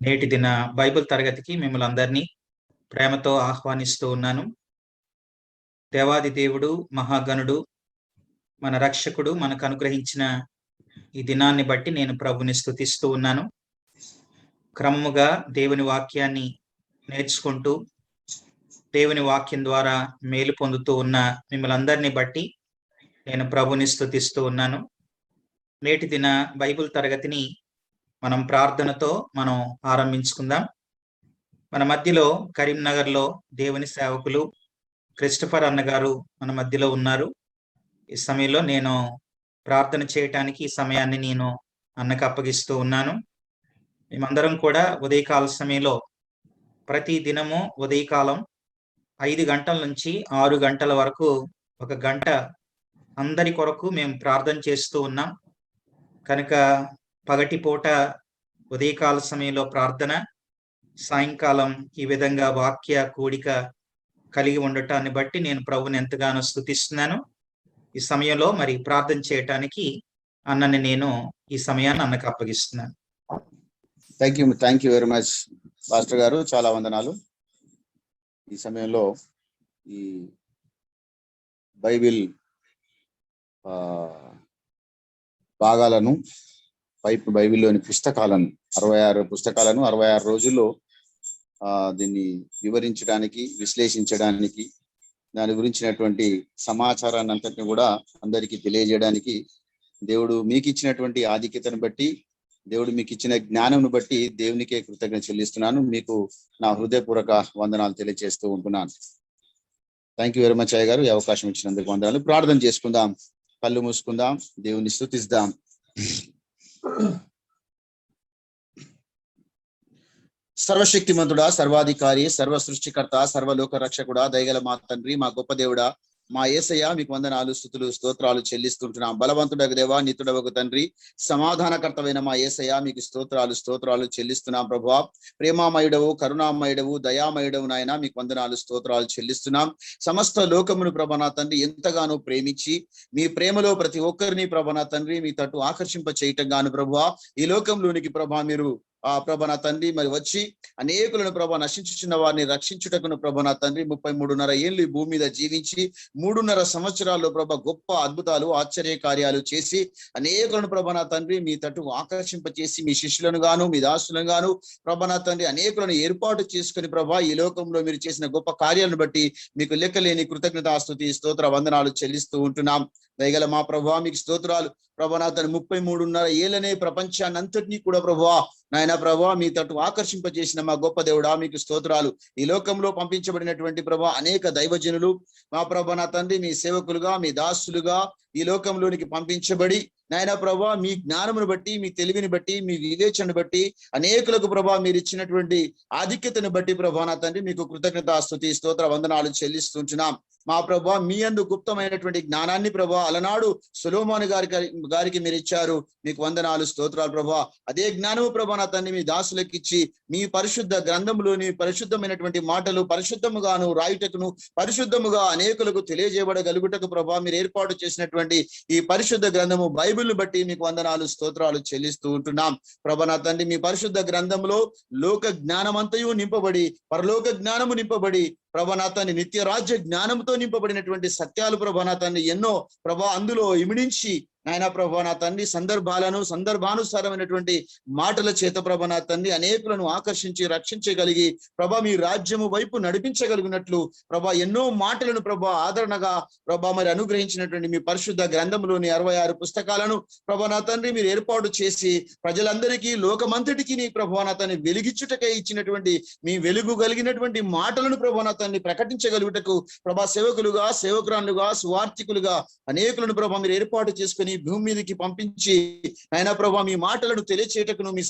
నేటి దిన బైబిల్ తరగతికి మిమ్మల్ని అందరినీ ప్రేమతో ఆహ్వానిస్తూ ఉన్నాను. దేవాది దేవుడు, మహాగణుడు, మన రక్షకుడు మనకు అనుగ్రహించిన ఈ దినాన్ని బట్టి నేను ప్రభుని స్తుతిస్తూ ఉన్నాను. క్రమముగా దేవుని వాక్యాన్ని నేర్చుకుంటూ దేవుని వాక్యం ద్వారా మేలు పొందుతూ ఉన్న మిమ్మల్ని అందరినీ బట్టి నేను ప్రభుని స్తుతిస్తూ ఉన్నాను. నేటి దిన బైబిల్ తరగతిని మనం ప్రార్థనతో మనం ఆరంభించుకుందాం. మన మధ్యలో కరీంనగర్లో దేవుని సేవకులు క్రిస్టఫర్ అన్నగారు మన మధ్యలో ఉన్నారు. ఈ సమయంలో నేను ప్రార్థన చేయటానికి ఈ సమయాన్ని నేను అన్నకు అప్పగిస్తూ ఉన్నాను. మేమందరం కూడా ఉదయకాల సమయంలో ప్రతి దినము ఉదయకాలం 5 గంటల నుంచి 6 గంటల వరకు 1 గంట అందరి కొరకు మేము ప్రార్థన చేస్తూ ఉన్నాం. కనుక పగటిపూట ఉదయకాల సమయంలో ప్రార్థన, సాయంకాలం ఈ విధంగా వాక్య కూడిక కలిగి ఉండటాన్ని బట్టి నేను ప్రభుని ఎంతగానో స్తుతిస్తున్నాను. ఈ సమయంలో మరి ప్రార్థన చేయటానికి అన్నని నేను ఈ సమయాన్ని అన్నకు అప్పగిస్తున్నాను. Thank you very much pastor garu, చాలా వందనాలు. ఈ సమయంలో ఈ బైబిల్ భాగాలను బైబిల్లోని పుస్తకాలను 66 పుస్తకాలను 66 రోజుల్లో దీన్ని వివరించడానికి, విశ్లేషించడానికి, దాని గురించినటువంటి సమాచారాన్ని అంతటిని కూడా అందరికీ తెలియజేయడానికి దేవుడు మీకు ఇచ్చినటువంటి ఆధిక్యతను బట్టి, దేవుడు మీకు ఇచ్చిన జ్ఞానంను బట్టి దేవునికే కృతజ్ఞత చెల్లిస్తున్నాను. మీకు నా హృదయపూర్వక వందనాలు తెలియజేస్తూ ఉంటున్నాను. థ్యాంక్ యూ వెరీ మచ్ అయ్య గారు, ఈ అవకాశం ఇచ్చినందుకు వందనాలు. ప్రార్థన చేసుకుందాం, కళ్ళు మూసుకుందాం, దేవుని స్తుతిద్దాం. సర్వశక్తిమంతుడా, సర్వాధికారి, సర్వ సృష్టికర్త, సర్వలోక రక్షకుడా, దయగల మా తండ్రి, మా గొప్ప దేవుడా, మా యేసయ్య, మీకు వందనాలు, స్తుతులు, స్తోత్రాలు చెల్లిస్తుంటున్నాం. బలవంతుడగు దేవా, నిత్యుడగు తండ్రి, సమాధానకర్తమైన మా యేసయ్య, మీకు స్తోత్రాలు చెల్లిస్తున్నాం. ప్రభువా, ప్రేమామయుడవు, కరుణామయుడవు, దయామయుడవు నాయన, మీకు వందనాలు, స్తోత్రాలు చెల్లిస్తున్నాం. సమస్త లోకమును ప్రభా నా తండ్రి ఎంతగానో ప్రేమించి మీ ప్రేమలో ప్రతి ఒక్కరిని ప్రభా నా తండ్రి మీ తట్టు ఆకర్షింప చేయటం గాను ప్రభువా, ఈ లోకంలోనికి ప్రభా మీరు ప్రభా నా తండ్రి మరి వచ్చి అనేకులను ప్రభా నశించుచున్న వారిని రక్షించుటకును ప్రభా నా తండ్రి 33.5 ఏళ్ళు ఈ భూమి మీద జీవించి 3.5 సంవత్సరాల్లో ప్రభా గొప్ప అద్భుతాలు, ఆశ్చర్య కార్యాలు చేసి అనేకులను ప్రభా నా తండ్రి మీ తట్టు ఆకర్షింప చేసి మీ శిష్యులను గాను, మీ దాసులను గాను ప్రభా నా తండ్రి అనేకులను ఏర్పాటు చేసుకుని ప్రభా ఈ లోకంలో మీరు చేసిన గొప్ప కార్యాలను బట్టి మీకు లెక్కలేని కృతజ్ఞతాస్తుతి, స్తోత్ర వందనాలు చెల్లిస్తూ ఉంటున్నాం. దయగల మా ప్రభా మీకు స్తోత్రాలు. ప్రభా నా తను 33.5 ఏళ్ళనే ప్రపంచాన్ని అంతటినీ కూడా ప్రభా నాయన ప్రభా మీ తట్టు ఆకర్షింపజేసిన మా గొప్ప దేవుడా మీకు స్తోత్రాలు. ఈ లోకంలో పంపించబడినటువంటి ప్రభా అనేక దైవజనులు మా ప్రభా నా తండ్రి మీ సేవకులుగా, మీ దాసులుగా ఈ లోకంలోనికి పంపించబడి నాయన ప్రభా మీ జ్ఞానమును బట్టి, మీ తెలివిని బట్టి, మీ వివేచనను బట్టి అనేకులకు ప్రభా మీరు ఇచ్చినటువంటి ఆధిక్యతను బట్టి ప్రభా నా తండ్రి మీకు కృతజ్ఞతాస్తుతి, స్తోత్ర వందనాలు చెల్లిస్తుంటున్నాం. మా ప్రభా మీ యందు గుప్తమైనటువంటి జ్ఞానాన్ని ప్రభా అలనాడు సొలొమోను గారికి మీరు ఇచ్చారు. మీకు వందనాలు, స్తోత్రాలు ప్రభా. అదే జ్ఞానము ప్రభా నా తండ్రి మీ దాసులకు ఇచ్చి మీ పరిశుద్ధ గ్రంథంలోని పరిశుద్ధమైనటువంటి మాటలు పరిశుద్ధముగాను రాయుటకును పరిశుద్ధముగా అనేకులకు తెలియజేయబడగలుగుటకు ప్రభా మీరు ఏర్పాటు చేసినటువంటి ఈ పరిశుద్ధ గ్రంథము బైబిల్ బట్టి మీకు వందనాలు, స్తోత్రాలు చెల్లిస్తూ ఉంటున్నాం. ప్రభా నా తండ్రి మీ పరిశుద్ధ గ్రంథంలో లోక జ్ఞానమంతయు నింపబడి, పరలోక జ్ఞానము నింపబడి ప్రభానాథాన్ని నిత్య రాజ్య జ్ఞానంతో నింపబడినటువంటి సత్యాలు ప్రభానాథాన్ని ఎన్నో ప్రభా అందులో ఇమిడించి నాయన ప్రభా నా తండ్రి సందర్భానుసారమైనటువంటి మాటల చేత ప్రభా నా తండ్రి అనేకులను ఆకర్షించి రక్షించగలిగి ప్రభా మీ రాజ్యము వైపు నడిపించగలిగినట్లు ప్రభా ఎన్నో మాటలను ప్రభా ఆదరణగా ప్రభా మరి అనుగ్రహించినటువంటి మీ పరిశుద్ధ గ్రంథంలోని 66 పుస్తకాలను ప్రభా నా తండ్రి మీరు ఏర్పాటు చేసి ప్రజలందరికీ లోకమంతటికి నీ ప్రభా నా తండ్రి వెలిగించుటకై ఇచ్చినటువంటి మీ వెలుగు కలిగినటువంటి మాటలను ప్రభా నా తండ్రి ప్రకటించగలుగుటకు ప్రభా సేవకులుగా, సేవకురాలుగా, సువార్థికులుగా అనేకులను ప్రభా మీరు ఏర్పాటు చేసుకుని భూమి మీదకి పంపించి ఆయన ప్రభా మీ మాటలను తెలియచేయటకును, మీ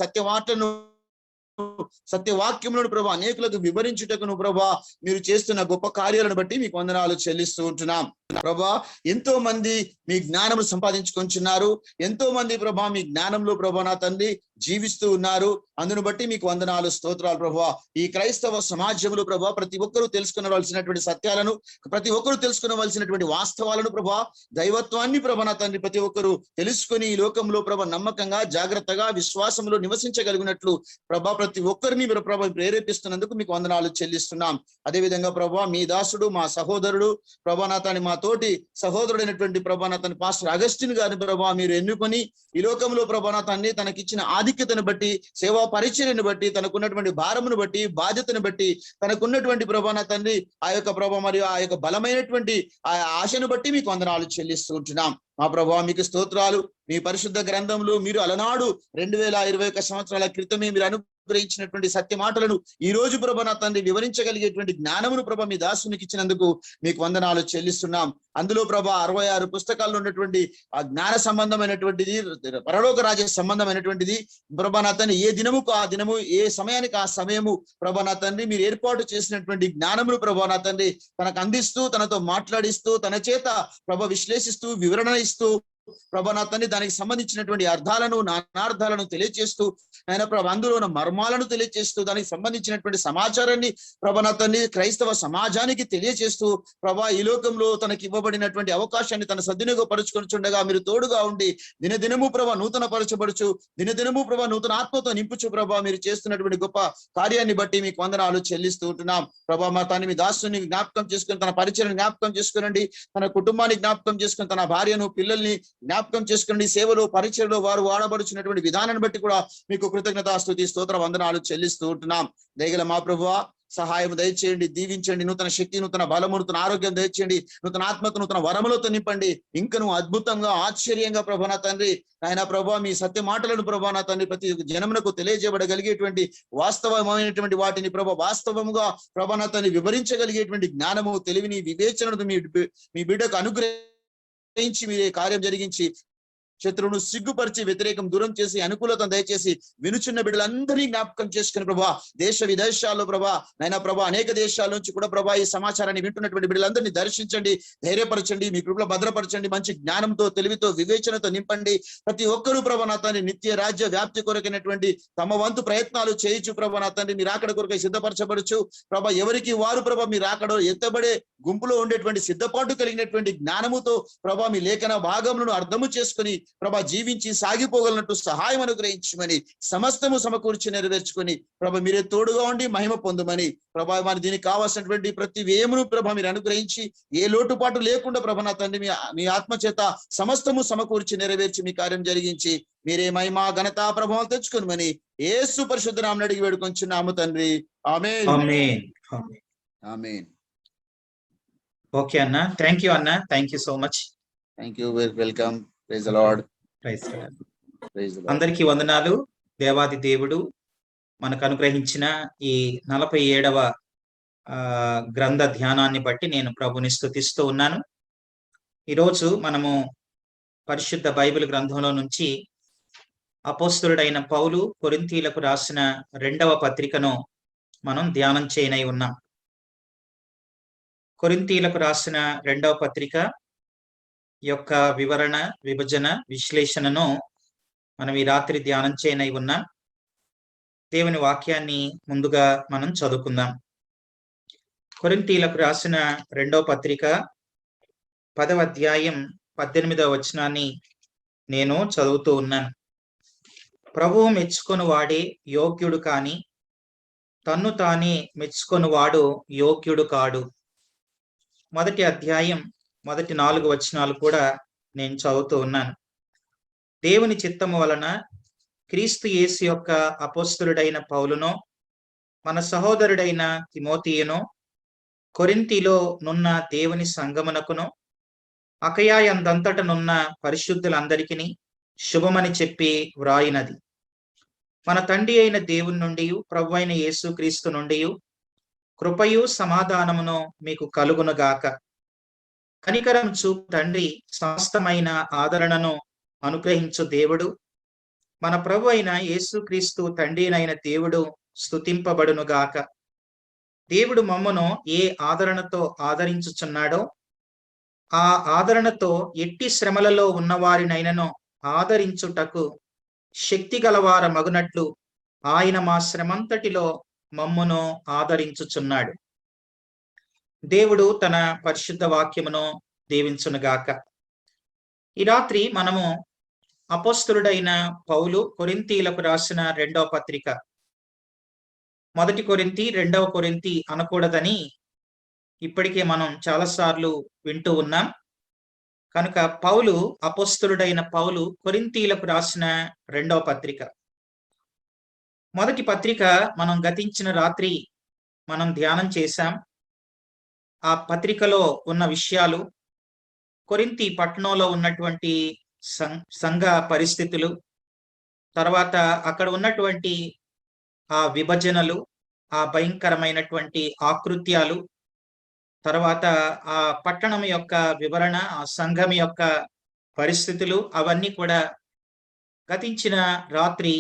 సత్యవాక్యములను ప్రభా అనేకులకు వివరించుటకును ప్రభా మీరు చేస్తున్న గొప్ప కార్యాలను బట్టి మీకు వందనాలు చెల్లిస్తూ ఉంటున్నాం. ప్రభా ఎంతో మంది మీ జ్ఞానము సంపాదించుకొంచున్నారు, ఎంతో మంది ప్రభా మీ జ్ఞానంలో ప్రభా నా తండ్రి జీవిస్తూ ఉన్నారు. అందును బట్టి మీకు వందనాలు, స్తోత్రాలు ప్రభా. ఈ క్రైస్తవ సమాజంలో ప్రభా ప్రతి ఒక్కరూ తెలుసుకునవలసినటువంటి సత్యాలను, ప్రతి ఒక్కరూ తెలుసుకునవలసినటువంటి వాస్తవాలను ప్రభా, దైవత్వాన్ని ప్రభా నా తండ్రి ప్రతి ఒక్కరూ తెలుసుకొని ఈ లోకంలో ప్రభా నమ్మకంగా, జాగ్రత్తగా, విశ్వాసంలో నివసించగలిగినట్లు ప్రభా ప్రతి ఒక్కరిని మీరు ప్రభా ప్రేరేపిస్తున్నందుకు మీకు వందనాలు చెల్లిస్తున్నాం. అదేవిధంగా ప్రభా మీ దాసుడు, మా సహోదరుడు ప్రభా నా తండ్రి, మా తోటి సహోదరుడైనటువంటి ప్రభా నా తండ్రి పాస్టర్ అగస్టిన్ గారిని ప్రభా మీరు ఎన్నుకొని ఈ లోకంలో ప్రభా నా తండ్రి తనకిచ్చిన ఆధిక్యతను బట్టి, సేవా పరిచర్యను బట్టి, తనకున్నటువంటి భారమును బట్టి, బాధ్యతను బట్టి, తనకున్నటువంటి ప్రభా నా తండ్రి ఆ యొక్క ప్రభా మరియు ఆ యొక్క బలమైనటువంటి ఆ ఆశను బట్టి మీకు వందనాలు చెల్లిస్తూ ఉంటున్నాం. మా ప్రభా మీకు స్తోత్రాలు. మీ పరిశుద్ధ గ్రంథంలో మీరు అలనాడు 2021 సంవత్సరాల క్రితమే మీరు అనుగ్రహించినటువంటి సత్య మాటలను ఈ రోజు ప్రభా నా తండ్రి వివరించగలిగేటువంటి జ్ఞానమును ప్రభా మీ దాసునికి ఇచ్చినందుకు మీకు వందనాలు చెల్లిస్తున్నాం. అందులో ప్రభా 66 పుస్తకాల్లో ఉన్నటువంటి ఆ జ్ఞాన సంబంధమైనటువంటిది, పరలోక రాజ్య సంబంధమైనటువంటిది ప్రభా నా తండ్రి ఏ దినముకు ఆ దినము, ఏ సమయానికి ఆ సమయము ప్రభా నా తండ్రి మీరు ఏర్పాటు చేసినటువంటి జ్ఞానమును ప్రభా నా తండ్రి తనకు అందిస్తూ, తనతో మాట్లాడిస్తూ, తన చేత ప్రభా విశ్లేషిస్తూ, వివరణ ఇస్తూ ప్రభా నా తండ్రి దానికి సంబంధించినటువంటి అర్థాలను, నానార్థాలను తెలియజేస్తూ ఆయన ప్రభా అందులో ఉన్న మర్మాలను తెలియజేస్తూ, దానికి సంబంధించినటువంటి సమాచారాన్ని ప్రభా నా తండ్రి క్రైస్తవ సమాజానికి తెలియజేస్తూ ప్రభా ఈ లోకంలో తనకి ఇవ్వబడినటువంటి అవకాశాన్ని తన సద్వినియోగపరుచుకొనిచుండగా మీరు తోడుగా ఉండి దినదినము ప్రభా నూతన పరచబడుచు, దినదినము ప్రభా నూతన ఆత్మతో నింపుచు ప్రభా మీరు చేస్తున్నటువంటి గొప్ప కార్యాన్ని బట్టి మీకు వందనాలు చెల్లిస్తూ ఉంటున్నాం. ప్రభా మా తాన్ని మీ దాసుని జ్ఞాపకం చేసుకుని, తన పరిచయను జ్ఞాపకం చేసుకునండి, తన కుటుంబాన్ని జ్ఞాపకం చేసుకుని, తన భార్యను, పిల్లల్ని జ్ఞాపకం చేసుకోండి. సేవలో, పరిచయలో వారు వాడబడుచున్నటువంటి విధానాన్ని బట్టి కూడా మీకు కృతజ్ఞత, స్తుతి, స్తోత్ర వందనాలు చెల్లిస్తూ ఉంటున్నాం. దయగల మా ప్రభువా సహాయం దయచేయండి, దీవించండి, నూతన శక్తి, నూతన బలము, నూతన ఆరోగ్యం దయచేయండి, నూతన ఆత్మతో, నూతన వరములతో నింపండి. ఇంకను అద్భుతంగా, ఆశ్చర్యంగా ప్రభా నా తండ్రి ఆయన ప్రభా మీ సత్య మాటలను ప్రభా నా తండ్రి ప్రతి జనమునకు తెలియజేయబడగలిగేటువంటి వాస్తవమైనటువంటి వాటిని ప్రభా వాస్తవముగా ప్రభా నా తండ్రి వివరించగలిగేటువంటి జ్ఞానము, తెలివిని, వివేచనను మీ బిడ్డకు అనుగ్రహించి మీరే కార్యం జరిగించి శత్రువును సిగ్గుపరిచి వ్యతిరేకం దూరం చేసి అనుకూలతను దయచేసి వినుచున్న బిడ్డలందరినీ జ్ఞాపకం చేసుకుని ప్రభా దేశ విదేశాల్లో ప్రభా నైనా ప్రభా అనేక దేశాల నుంచి కూడా ప్రభా ఈ సమాచారాన్ని వింటున్నటువంటి బిడ్డలందరినీ దర్శించండి, ధైర్యపరచండి, మీ కృపలో భద్రపరచండి, మంచి జ్ఞానంతో, తెలివితో, వివేచనతో నింపండి. ప్రతి ఒక్కరూ ప్రభా నా తండ్రి నిత్య రాజ్య వ్యాప్తి కొరకైనటువంటి తమ వంతు ప్రయత్నాలు చేయొచ్చు ప్రభా నా తండ్రి మీరు ఆకడ కొరకై సిద్ధపరచబడచ్చు ప్రభా. ఎవరికి వారు ప్రభా మీరు ఆకడ ఎత్తబడే గుంపులో ఉండేటువంటి సిద్ధపాటు కలిగినటువంటి జ్ఞానముతో ప్రభా మీ లేఖన భాగములను అర్థము చేసుకుని ప్రభా జీవించి సాగిపోగలనట్టు సహాయం అనుగ్రహించమని, సమస్తము సమకూర్చి నెరవేర్చుకొని ప్రభా మీరే తోడుగా ఉండి మహిమ పొందమని ప్రభా మరి దీనికి కావాల్సినటువంటి ప్రతి వ్యయమును ప్రభా మీరు అనుగ్రహించి ఏ లోటుపాటు లేకుండా ప్రభా నా తండ్రి మీ ఆత్మ చేత సమస్తము సమకూర్చి నెరవేర్చి మీ కార్యం జరిగించి మీరే మహిమ, ఘనత, ప్రభావం తెచ్చుకోమని యేసు పరిశుద్ధ నామమున అడిగి వేడుకొంచున్నాము తండ్రి. ఆమేన్, ఆమేన్, ఆమేన్. ఓకే అన్న, థ్యాంక్ యూ అన్న, thank you so much. Thank you, welcome. Praise the Lord. Praise the Lord. Praise the Lord. అందరికీ వందనాలు. దేవాది దేవుడు మనకు అనుగ్రహించిన ఈ 47వ గ్రంథ ధ్యానాన్ని బట్టి నేను ప్రభుని స్తుతిస్తూ ఉన్నాను. ఈరోజు మనము పరిశుద్ధ బైబిల్ గ్రంథంలో నుంచి అపోస్తలుడైన పౌలు కొరింథీలకు రాసిన 2వ పత్రికను మనం ధ్యానం చేయనై ఉన్నాం. కొరింథీలకు రాసిన 2వ పత్రిక యొక్క వివరణ, విభజన, విశ్లేషణను మనం ఈ రాత్రి ధ్యానం చేయనై ఉన్నాం. దేవుని వాక్యాన్ని ముందుగా మనం చదువుకుందాం. కొరింథీలకు రాసిన 2వ పత్రిక 10వ అధ్యాయం 18వ వచనాన్ని నేను చదువుతూ ఉన్నాను. ప్రభువు మెచ్చుకొని వాడే యోగ్యుడు కాని తన్ను తానే మెచ్చుకొని వాడు యోగ్యుడు కాడు. మొదటి అధ్యాయం మొదటి 4 వచనాలు కూడా నేను చదువుతూ ఉన్నాను. దేవుని చిత్తము వలన క్రీస్తు యేసు యొక్క అపోస్తలుడైన పౌలును, మన సహోదరుడైన తిమోతియును, కొరింథీలో నున్న దేవుని సంగమునకును, అకయా యందంతటనున్న పరిశుద్ధులందరికీ శుభమని చెప్పి వ్రాయినది. మన తండ్రి అయిన దేవుని నుండి, ప్రభువైన యేసు క్రీస్తు నుండి, కృపయు సమాధానమును మీకు కలుగునుగాక. కనికరం చూపు తండ్రి, సమస్తమైన ఆదరణను అనుగ్రహించు దేవుడు, మన ప్రభు అయిన యేసుక్రీస్తు తండ్రినైన దేవుడు స్తుతింపబడునుగాక. దేవుడు మమ్మను ఏ ఆదరణతో ఆదరించుచున్నాడో, ఆ ఆదరణతో ఎట్టి శ్రమలలో ఉన్నవారినైనను ఆదరించుటకు శక్తి గలవార మగునట్లు ఆయన మా శ్రమంతటిలో మమ్మును ఆదరించుచున్నాడు. దేవుడు తన పరిశుద్ధ వాక్యమును దీవించునుగాక. ఈ రాత్రి మనము అపోస్తలుడైన పౌలు కొరింథీలకు రాసిన 2వ పత్రిక, 1 కొరింథీ 2వ కొరింథీ అనకూడదని ఇప్పటికే మనం చాలాసార్లు వింటూ ఉన్నాం. కనుక అపోస్తలుడైన పౌలు కొరింథీలకు రాసిన 2వ పత్రిక. మొదటి పత్రిక మనం గతించిన రాత్రి మనం ధ్యానం చేశాం. ఆ పత్రికలో ఉన్న విషయాలు, కొరింథీ పట్టణంలో ఉన్నటువంటి సంఘ పరిస్థితులు, తర్వాత అక్కడ ఉన్నటువంటి ఆ విభజనలు, ఆ భయంకరమైనటువంటి ఆకృత్యాలు, తర్వాత ఆ పట్టణం యొక్క వివరణ, ఆ సంఘం యొక్క పరిస్థితులు, అవన్నీ కూడా గతించిన రాత్రి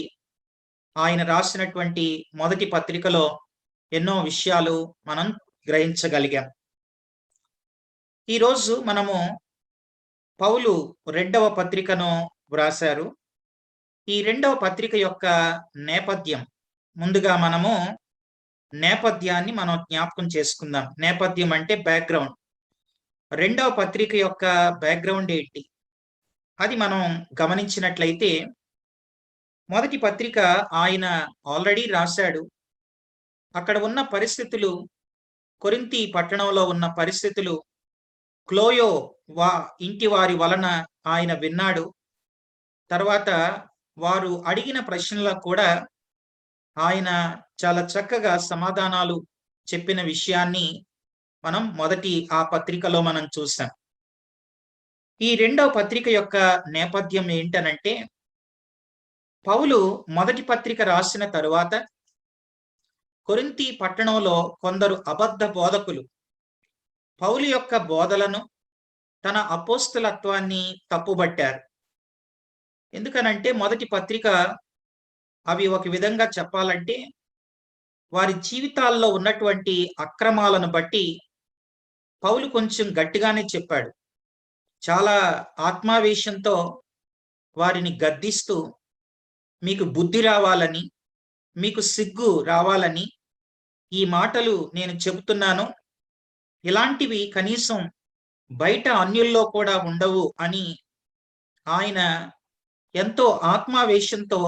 ఆయన రాసినటువంటి మొదటి పత్రికలో ఎన్నో విషయాలు మనం గ్రహించగలిగాం. ఈరోజు మనము పౌలు 2వ పత్రికను వ్రాశారు. ఈ 2వ పత్రిక యొక్క నేపథ్యం, ముందుగా మనము నేపథ్యాన్ని మనం జ్ఞాపకం చేసుకుందాం. నేపథ్యం అంటే బ్యాక్గ్రౌండ్. 2వ పత్రిక యొక్క బ్యాక్గ్రౌండ్ ఏంటి అది మనం గమనించినట్లయితే, మొదటి పత్రిక ఆయన ఆల్రెడీ రాశాడు. అక్కడ ఉన్న పరిస్థితులు, కొరింథీ పట్టణంలో ఉన్న పరిస్థితులు, క్లోయో ఇంటి వారి వలన ఆయన విన్నాడు. తర్వాత వారు అడిగిన ప్రశ్నలకు కూడా ఆయన చాలా చక్కగా సమాధానాలు చెప్పిన విషయాన్ని మనం మొదటి ఆ పత్రికలో మనం చూసాం. ఈ 2వ పత్రిక యొక్క నేపథ్యం ఏంటనంటే, పౌలు మొదటి పత్రిక రాసిన తరువాత కొరింథీ పట్టణంలో కొందరు అబద్ధ బోధకులు పౌలు యొక్క బోధలను, తన అపోస్తలత్వాన్ని తప్పుబట్టారు. ఎందుకనంటే మొదటి పత్రిక అవి ఒక విధంగా చెప్పాలంటే వారి జీవితాల్లో ఉన్నటువంటి అక్రమాలను బట్టి పౌలు కొంచెం గట్టిగానే చెప్పాడు. చాలా ఆత్మావేశంతో వారిని గద్దిస్తూ, మీకు బుద్ధి రావాలని, మీకు సిగ్గు రావాలని ఈ మాటలు నేను చెబుతున్నాను, ఇలాంటివి కనీసం బయట అన్యుల్లో కూడా ఉండవు అని ఆయన ఎంతో ఆత్మావేశంతో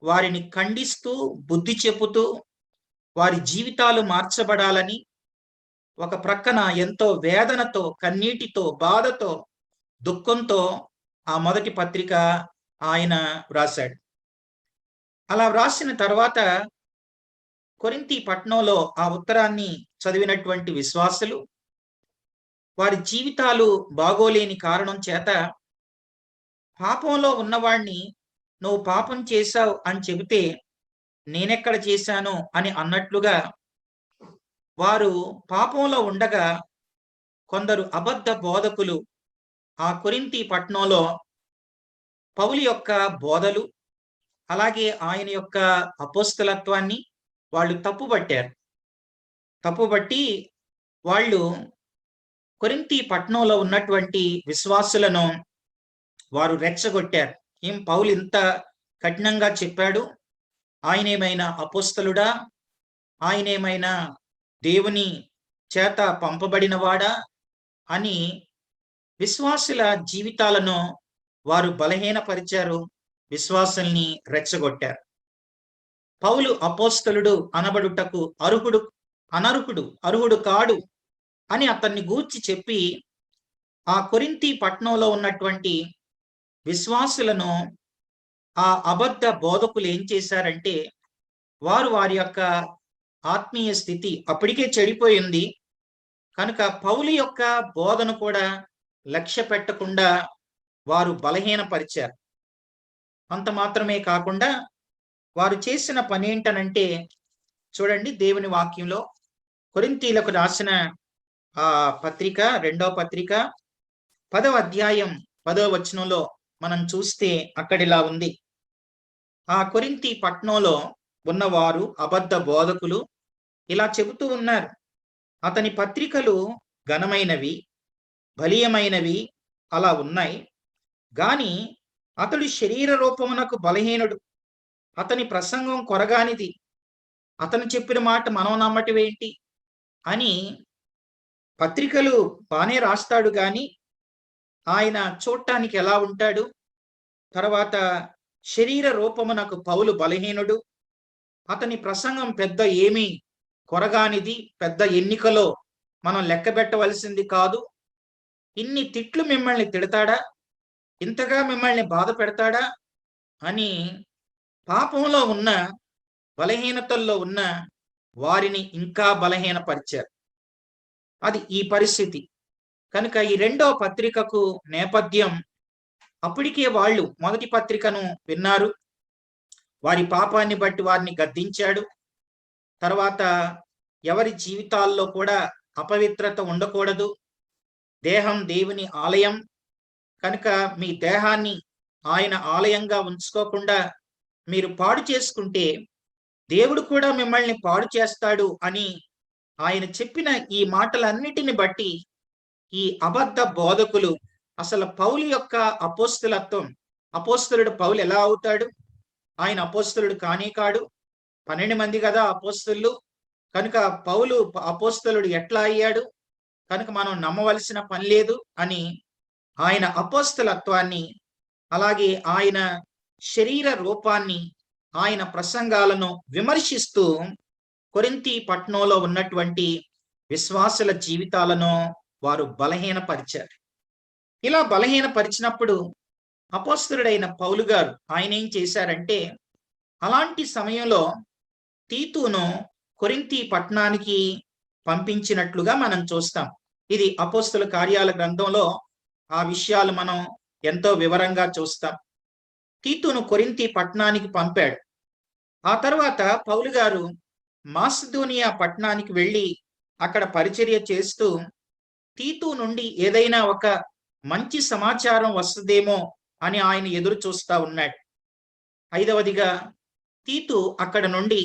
వారిని ఖండిస్తూ, బుద్ధి చెప్పుతూ, వారి జీవితాలు మార్చబడాలని ఒక ప్రక్కన ఎంతో వేదనతో, కన్నీటితో, బాధతో, దుఃఖంతో ఆ మొదటి పత్రిక ఆయన వ్రాశాడు. అలా వ్రాసిన తర్వాత కొరింథీ పట్టణంలో ఆ ఉత్తరాన్ని చదివినటువంటి విశ్వాసులు వారి జీవితాలు బాగోలేని కారణం చేత పాపంలో ఉన్నవాడిని నువ్వు పాపం చేశావు అని చెబితే నేనెక్కడ చేశాను అని అన్నట్లుగా వారు పాపంలో ఉండగా కొందరు అబద్ధ బోధకులు ఆ కొరింథీ పట్టణంలో పౌలు యొక్క బోధలు, అలాగే ఆయన యొక్క అపోస్తలత్వాన్ని వాళ్ళు తప్పుబట్టారు. తప్పుబట్టి వాళ్ళు కొరింథీ పట్టణంలో ఉన్నటువంటి విశ్వాసులను వారు రెచ్చగొట్టారు. ఏం పౌలు ఇంత కఠినంగా చెప్పాడు, ఆయనేమైనా అపోస్తలుడా, ఆయనేమైనా దేవుని చేత పంపబడినవాడా అని విశ్వాసుల జీవితాలను వారు బలహీనపరిచారు, విశ్వాసుల్ని రెచ్చగొట్టారు. పౌలు అపోస్తలుడు అనబడుటకు అర్హుడు కాడు అని అతన్ని గూర్చి చెప్పి ఆ కొరింథీ పట్టణంలో ఉన్నటువంటి విశ్వాసులను ఆ అబద్ధ బోధకులు ఏం చేశారంటే, వారి యొక్క ఆత్మీయ స్థితి అప్పటికే చెడిపోయింది కనుక పౌలు యొక్క బోధను కూడా లక్ష్య పెట్టకుండా వారు బలహీనపరిచారు. అంత మాత్రమే కాకుండా వారు చేసిన పని ఏంటనంటే, చూడండి దేవుని వాక్యంలో కొరింథీలకు రాసిన ఆ పత్రిక, రెండవ పత్రిక 10వ అధ్యాయం 10వ వచనంలో మనం చూస్తే అక్కడిలా ఉంది. ఆ కొరింథీ పట్టణంలో ఉన్నవారు అబద్ధ బోధకులు ఇలా చెబుతూ ఉన్నారు, అతని పత్రికలు ఘనమైనవి, బలీయమైనవి అలా ఉన్నాయి, గాని అతడు శరీర రూపమునకు బలహీనుడు, అతని ప్రసంగం కొరగానిది, అతను చెప్పిన మాట మనం నమ్మటమేంటి అని పత్రికలు బానే రాస్తాడు, కానీ ఆయన చూడటానికి ఎలా ఉంటాడు, తర్వాత శరీర రూపమునకు పౌలు బలహీనుడు, అతని ప్రసంగం పెద్ద ఏమీ కొరగానిది, పెద్ద ఎన్నికలో మనం లెక్క పెట్టవలసింది కాదు, ఇన్ని తిట్లు మిమ్మల్ని తిడతాడా, ఇంతగా మిమ్మల్ని బాధ పెడతాడా అని పాపంలో ఉన్న, బలహీనతల్లో ఉన్న వారిని ఇంకా బలహీనపరిచారు. అది ఈ పరిస్థితి. కనుక ఈ రెండవ పత్రికకు నేపథ్యం, అప్పటికే వాళ్ళు మొదటి పత్రికను విన్నారు, వారి పాపాన్ని బట్టి వారిని గద్దించాడు, తర్వాత ఎవరి జీవితాల్లో కూడా అపవిత్రత ఉండకూడదు, దేహం దేవుని ఆలయం కనుక మీ దేహాన్ని ఆయన ఆలయంగా ఉంచుకోకుండా మీరు పాడు చేసుకుంటే దేవుడు కూడా మిమ్మల్ని పాడు చేస్తాడు అని ఆయన చెప్పిన ఈ మాటలన్నిటిని బట్టి ఈ అబద్ధ బోధకులు అసలు పౌలు యొక్క అపోస్తలత్వం, అపోస్తలుడు పౌలు ఎలా అవుతాడు, ఆయన అపోస్తలుడు కానే కాడు, 12 మంది కదా అపోస్తలులు, కనుక పౌలు అపోస్తలుడు ఎట్లా అయ్యాడు, కనుక మనం నమ్మవలసిన పని లేదు అని ఆయన అపోస్తలత్వాన్ని, అలాగే ఆయన శరీర రూపాన్ని, ఆయన ప్రసంగాలను విమర్శిస్తూ కొరింథీ పట్టణంలో ఉన్నటువంటి విశ్వాసుల జీవితాలను వారు బలహీనపరిచారు. ఇలా బలహీనపరిచినప్పుడు అపోస్తలుడైన పౌలు గారు ఆయన ఏం చేశారంటే, అలాంటి సమయంలో తీతును కొరింథీ పట్టణానికి పంపించినట్లుగా మనం చూస్తాం. ఇది అపోస్తల కార్యాల గ్రంథంలో ఆ విషయాలు మనం ఎంతో వివరంగా చూస్తాం. తీతును కొరింథీ పట్టణానికి పంపాడు. ఆ తర్వాత పౌలు గారు మాసిదోనియా పట్టణానికి వెళ్ళి అక్కడ పరిచర్య చేస్తూ తీతు నుండి ఏదైనా ఒక మంచి సమాచారం వస్తుందేమో అని ఆయన ఎదురు చూస్తా ఉన్నాడు. 5వదిగా తీతు అక్కడ నుండి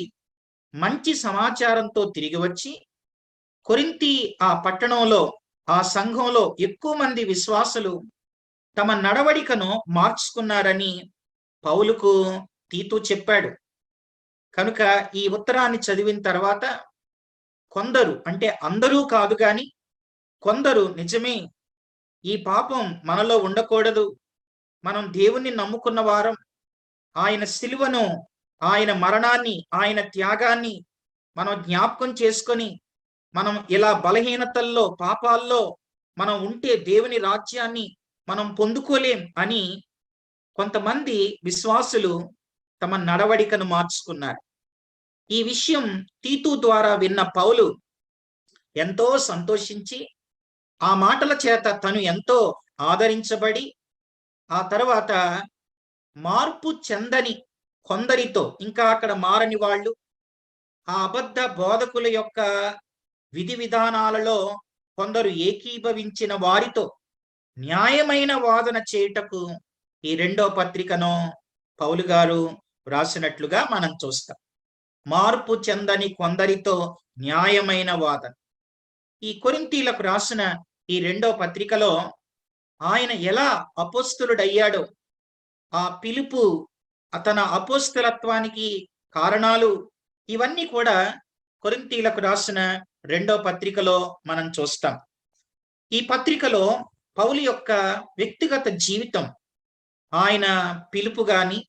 మంచి సమాచారంతో తిరిగి వచ్చి కొరింథీ ఆ పట్టణంలో, ఆ సంఘంలో ఎక్కువ మంది విశ్వాసులు తమ నడవడికను మార్చుకున్నారని పౌలుకు తీతు చెప్పాడు. కనుక ఈ ఉత్తరాన్ని చదివిన తర్వాత కొందరు, అంటే అందరూ కాదు కానీ కొందరు, నిజమే ఈ పాపం మనలో ఉండకూడదు, మనం దేవుణ్ణి నమ్ముకున్న వారం, ఆయన సిలువను, ఆయన మరణాన్ని, ఆయన త్యాగాన్ని మనం జ్ఞాపకం చేసుకొని మనం ఇలా బలహీనతల్లో, పాపాల్లో మనం ఉంటే దేవుని రాజ్యాన్ని మనం పొందుకోలేం అని కొంతమంది విశ్వాసులు తమ నడవడికను మార్చుకున్నారు. ఈ విషయం తీతు ద్వారా విన్న పౌలు ఎంతో సంతోషించి ఆ మాటల చేత తను ఎంతో ఆదరించబడి, ఆ తర్వాత మార్పు చెందని కొందరితో, ఇంకా అక్కడ మారని వాళ్ళు, ఆ అబద్ధ బోధకుల యొక్క విధి విధానాలలో కొందరు ఏకీభవించిన వారితో న్యాయమైన వాదన చేయుటకు ఈ రెండో పత్రికను పౌలు గారు వ్రాసినట్లుగా మనం చూస్తాం. మార్పు చెందని కొందరితో న్యాయమైన వాదన. ఈ కొరింథీలకు రాసిన ఈ రెండో పత్రికలో ఆయన ఎలా అపోస్తలుడయ్యాడో, ఆ పిలుపు, తన అపోస్తలత్వానికి కారణాలు, ఇవన్నీ కూడా కొరింథీలకు రాసిన రెండో పత్రికలో మనం చూస్తాం. ఈ పత్రికలో పౌలు యొక్క వ్యక్తిగత జీవితం, ఆయన పిలుపు గాని,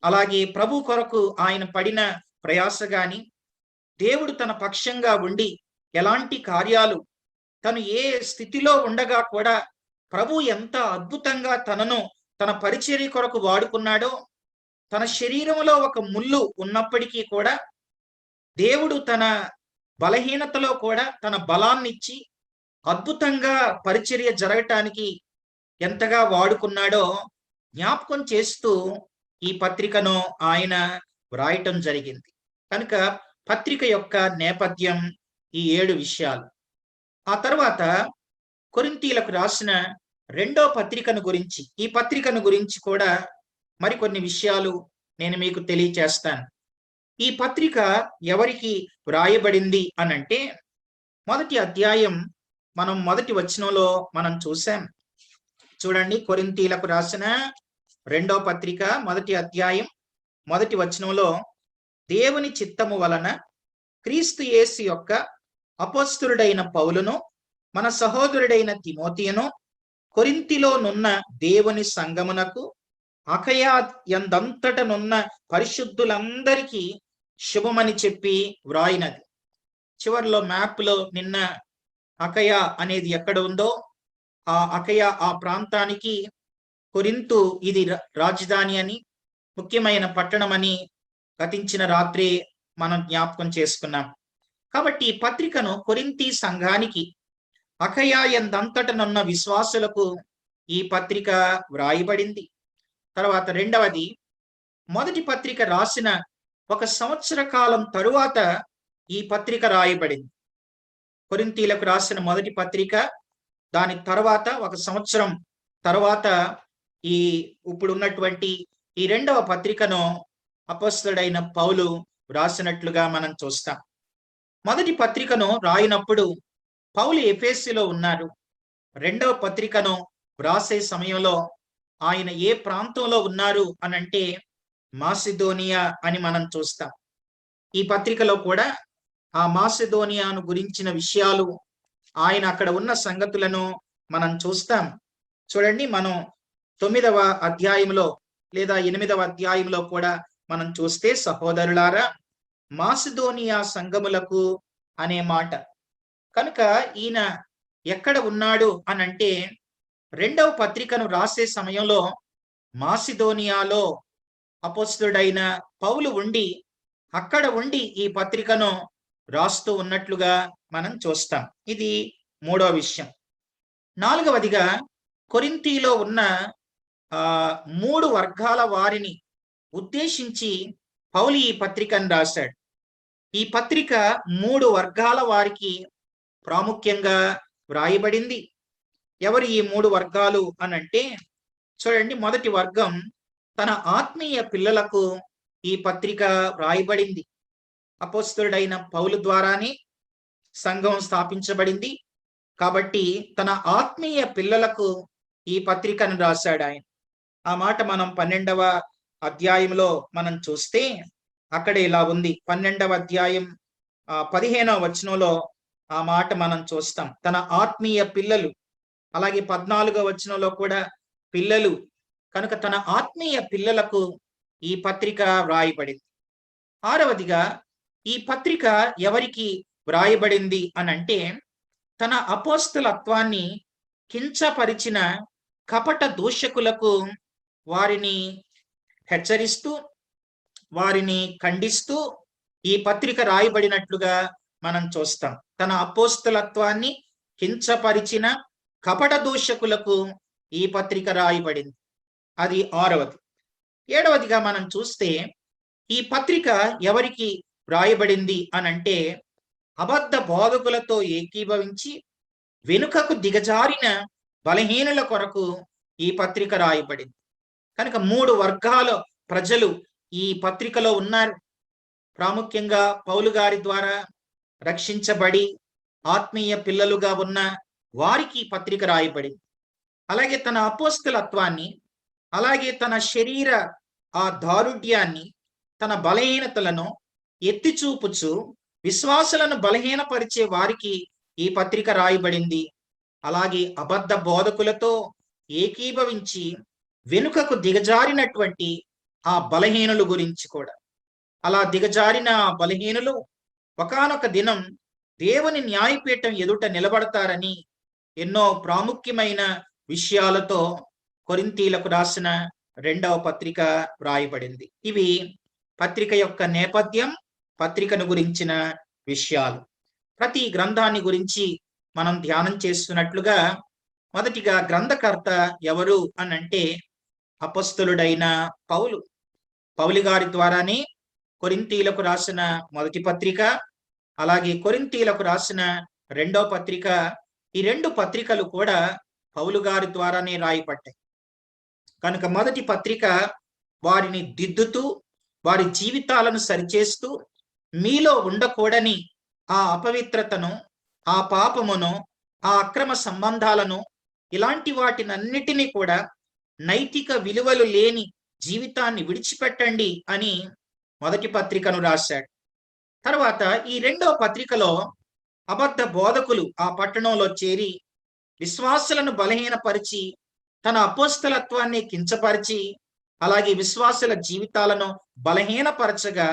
అలాగే ప్రభు కొరకు ఆయన పడిన ప్రయాస గాని, దేవుడు తన పక్షంగా ఉండి ఎలాంటి కార్యాలు, తను ఏ స్థితిలో ఉండగా కూడా ప్రభు ఎంత అద్భుతంగా తనను తన పరిచర్య కొరకు వాడుకున్నాడో, తన శరీరంలో ఒక ముళ్ళు ఉన్నప్పటికీ కూడా దేవుడు తన బలహీనతలో కూడా తన బలాన్నిచ్చి అద్భుతంగా పరిచర్య జరగటానికి ఎంతగా వాడుకున్నాడో జ్ఞాపకం చేస్తూ ఈ పత్రికను ఆయన వ్రాయటం జరిగింది. కనుక పత్రిక యొక్క నేపథ్యం ఈ 7 విషయాలు. ఆ తర్వాత కొరింథీయులకు రాసిన రెండో పత్రికను గురించి, ఈ పత్రికను గురించి కూడా మరికొన్ని విషయాలు నేను మీకు తెలియచేస్తాను. ఈ పత్రిక ఎవరికి వ్రాయబడింది అనంటే, మొదటి అధ్యాయం మనం మొదటి వచనంలో మనం చూసాం. చూడండి, కొరింథీయులకు రాసిన రెండో పత్రిక మొదటి అధ్యాయం మొదటి వచనంలో, దేవుని చిత్తము వలన క్రీస్తు యేసు యొక్క అపొస్తలుడైన పౌలును, మన సహోదరుడైన తిమోతియును, కొరింథీలోనున్న దేవుని సంఘమునకు, అకయా యందంతటనున్న పరిశుద్ధులందరికీ శుభమని చెప్పి వ్రాయినది. చివర్లో మ్యాప్ లో నిన్న అకయా అనేది ఎక్కడ ఉందో, ఆ అకయా ఆ ప్రాంతానికి కొరింతు ఇది రాజధాని అని, ముఖ్యమైన పట్టణం అని గతించిన రాత్రి మనం జ్ఞాపకం చేసుకున్నాం. కాబట్టి ఈ పత్రికను కొరింథీ సంఘానికి, అకయా యందంతటనున్న విశ్వాసులకు ఈ పత్రిక వ్రాయబడింది. తర్వాత రెండవది, మొదటి పత్రిక రాసిన 1 సంవత్సర కాలం తరువాత ఈ పత్రిక రాయబడింది. కొరింథీయులకు రాసిన మొదటి పత్రిక, దాని తర్వాత 1 సంవత్సరం తర్వాత ఇప్పుడు ఉన్నటువంటి ఈ రెండవ పత్రికను అపొస్తలుడైన పౌలు వ్రాసినట్లుగా మనం చూస్తాం. మొదటి పత్రికను రాయినప్పుడు పౌలు ఎఫెసులో ఉన్నారు. రెండవ పత్రికను వ్రాసే సమయంలో ఆయన ఏ ప్రాంతంలో ఉన్నారు అనంటే మాసిదోనియా అని మనం చూస్తాం. ఈ పత్రికలో కూడా ఆ మాసిదోనియాను గురించిన విషయాలు, ఆయన అక్కడ ఉన్న సంగతులను మనం చూస్తాం. చూడండి, మనం 9వ అధ్యాయంలో లేదా 8వ అధ్యాయంలో కూడా మనం చూస్తే, సహోదరులారా మాసిదోనియా సంఘములకు అనే మాట. కనుక ఈయన ఎక్కడ ఉన్నాడు అనంటే, రెండవ పత్రికను రాసే సమయంలో మాసిదోనియాలో అపొస్తలుడైన పౌలు ఉండి, అక్కడ ఉండి ఈ పత్రికను రాస్తూ ఉన్నట్లుగా మనం చూస్తాం. ఇది మూడో విషయం. నాలుగవదిగా, కొరింథీలో ఉన్న 3 వర్గాల వారిని ఉద్దేశించి పౌలు ఈ పత్రికను రాశాడు. ఈ పత్రిక 3 వర్గాల వారికి ప్రాముఖ్యంగా వ్రాయబడింది. ఎవరు ఈ 3 వర్గాలు అనంటే, చూడండి, మొదటి వర్గం తన ఆత్మీయ పిల్లలకు ఈ పత్రిక వ్రాయబడింది. అపొస్తలుడైన పౌలు ద్వారానే సంఘం స్థాపించబడింది కాబట్టి తన ఆత్మీయ పిల్లలకు ఈ పత్రికను రాశాడు ఆయన. ఆ మాట మనం 12వ అధ్యాయంలో మనం చూస్తే అక్కడ ఇలా ఉంది. 12వ అధ్యాయం 15వ వచనంలో ఆ మాట మనం చూస్తాం. తన ఆత్మీయ పిల్లలు. అలాగే 14వ వచనంలో కూడా పిల్లలు. కనుక తన ఆత్మీయ పిల్లలకు ఈ పత్రిక వ్రాయబడింది. ఆరవదిగా, ఈ పత్రిక ఎవరికి వ్రాయబడింది అనంటే, తన అపోస్తలత్వాన్ని కించపరిచిన కపట దూషకులకు వారిని హెచ్చరిస్తూ, వారిని ఖండిస్తూ ఈ పత్రిక రాయబడినట్లుగా మనం చూస్తాం. తన అపోస్తలత్వాన్ని కించపరిచిన కపట దూషకులకు ఈ పత్రిక రాయబడింది. అది 6వది. 7వదిగా మనం చూస్తే, ఈ పత్రిక ఎవరికి వ్రాయబడింది అనంటే, అబద్ధ బోధకులతో ఏకీభవించి వెనుకకు దిగజారిన బలహీనుల కొరకు ఈ పత్రిక రాయబడింది. కనుక 3 వర్గాల ప్రజలు ఈ పత్రికలో ఉన్నారు. ప్రాముఖ్యంగా పౌలు గారి ద్వారా రక్షించబడి ఆత్మీయ పిల్లలుగా ఉన్న వారికి ఈ పత్రిక రాయబడింది. అలాగే తన అపోస్తలత్వాన్ని, అలాగే తన శరీర ఆ దారుఢ్యాన్ని, తన బలహీనతలను ఎత్తి చూపుచు విశ్వాసులను బలహీనపరిచే వారికి ఈ పత్రిక రాయబడింది. అలాగే అబద్ధ బోధకులతో ఏకీభవించి వెనుకకు దిగజారినటువంటి ఆ బలహీనుల గురించి కూడా. అలా దిగజారిన ఆ బలహీనులు ఒకానొక దినం దేవుని న్యాయపీఠం ఎదుట నిలబడతారని ఎన్నో ప్రాముఖ్యమైన విషయాలతో కొరింథీలకు రాసిన రెండవ పత్రిక వ్రాయబడింది. ఇవి పత్రిక యొక్క నేపథ్యం, పత్రికను గురించిన విషయాలు. ప్రతి గ్రంథాన్ని గురించి మనం ధ్యానం చేస్తున్నట్లుగా, మొదటిగా గ్రంథకర్త ఎవరు అనంటే అపొస్తలుడైన పౌలు. పౌలు గారి ద్వారానే కొరింథీలకు రాసిన మొదటి పత్రిక, అలాగే కొరింథీలకు రాసిన 2వ పత్రిక, ఈ 2 పత్రికలు కూడా పౌలు గారి ద్వారానే రాయబడ్డాయి. కనుక మొదటి పత్రిక వారిని దిద్దుతూ, వారి జీవితాలను సరిచేస్తూ, మీలో ఉండకూడని ఆ అపవిత్రతను, ఆ పాపమును, ఆ అక్రమ సంబంధాలను, ఇలాంటి వాటినన్నిటినీ కూడా, నైతిక విలువలు లేని జీవితాన్ని విడిచిపెట్టండి అని మొదటి పత్రికను రాశాడు. తర్వాత ఈ 2వ పత్రికలో అబద్ధ బోధకులు ఆ పట్టణంలో చేరి విశ్వాసులను బలహీనపరిచి, తన అపోస్తలత్వాన్ని కించపరిచి, అలాగే విశ్వాసుల జీవితాలను బలహీనపరచగా,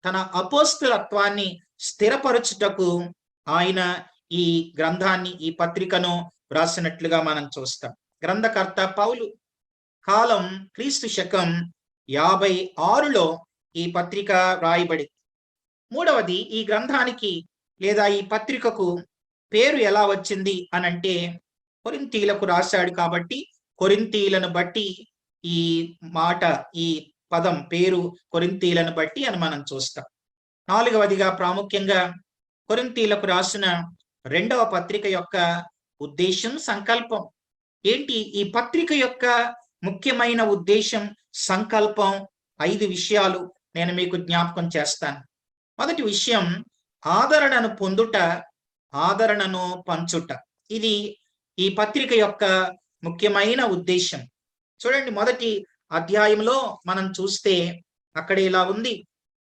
తన అపోస్తలత్వాన్ని స్థిరపరచుటకు ఆయన ఈ గ్రంథాన్ని, ఈ పత్రికను రాసినట్లుగా మనం చూస్తాం. గ్రంథకర్త పౌలు కాలం క్రీస్తు శకం 56లో ఈ పత్రిక రాయబడి. మూడవది, ఈ గ్రంథానికి లేదా ఈ పత్రికకు పేరు ఎలా వచ్చింది అనంటే, కొరింథీలకు రాశాడు కాబట్టి కొరింథీలను బట్టి ఈ మాట, ఈ పదం పేరు కొరింథీలను బట్టి అని మనం చూస్తాం. నాలుగవదిగా ప్రాముఖ్యంగా కొరింథీలకు రాసిన 2వ పత్రిక యొక్క ఉద్దేశం, సంకల్పం ఏంటి? ఈ పత్రిక యొక్క ముఖ్యమైన ఉద్దేశం, సంకల్పం 5 విషయాలు నేను మీకు జ్ఞాపకం చేస్తాను. మొదటి విషయం, ఆదరణను పొందుట, ఆదరణను పంచుట. ఇది ఈ పత్రిక యొక్క ముఖ్యమైన ఉద్దేశం. చూడండి, మొదటి అధ్యాయంలో మనం చూస్తే అక్కడ ఇలా ఉంది.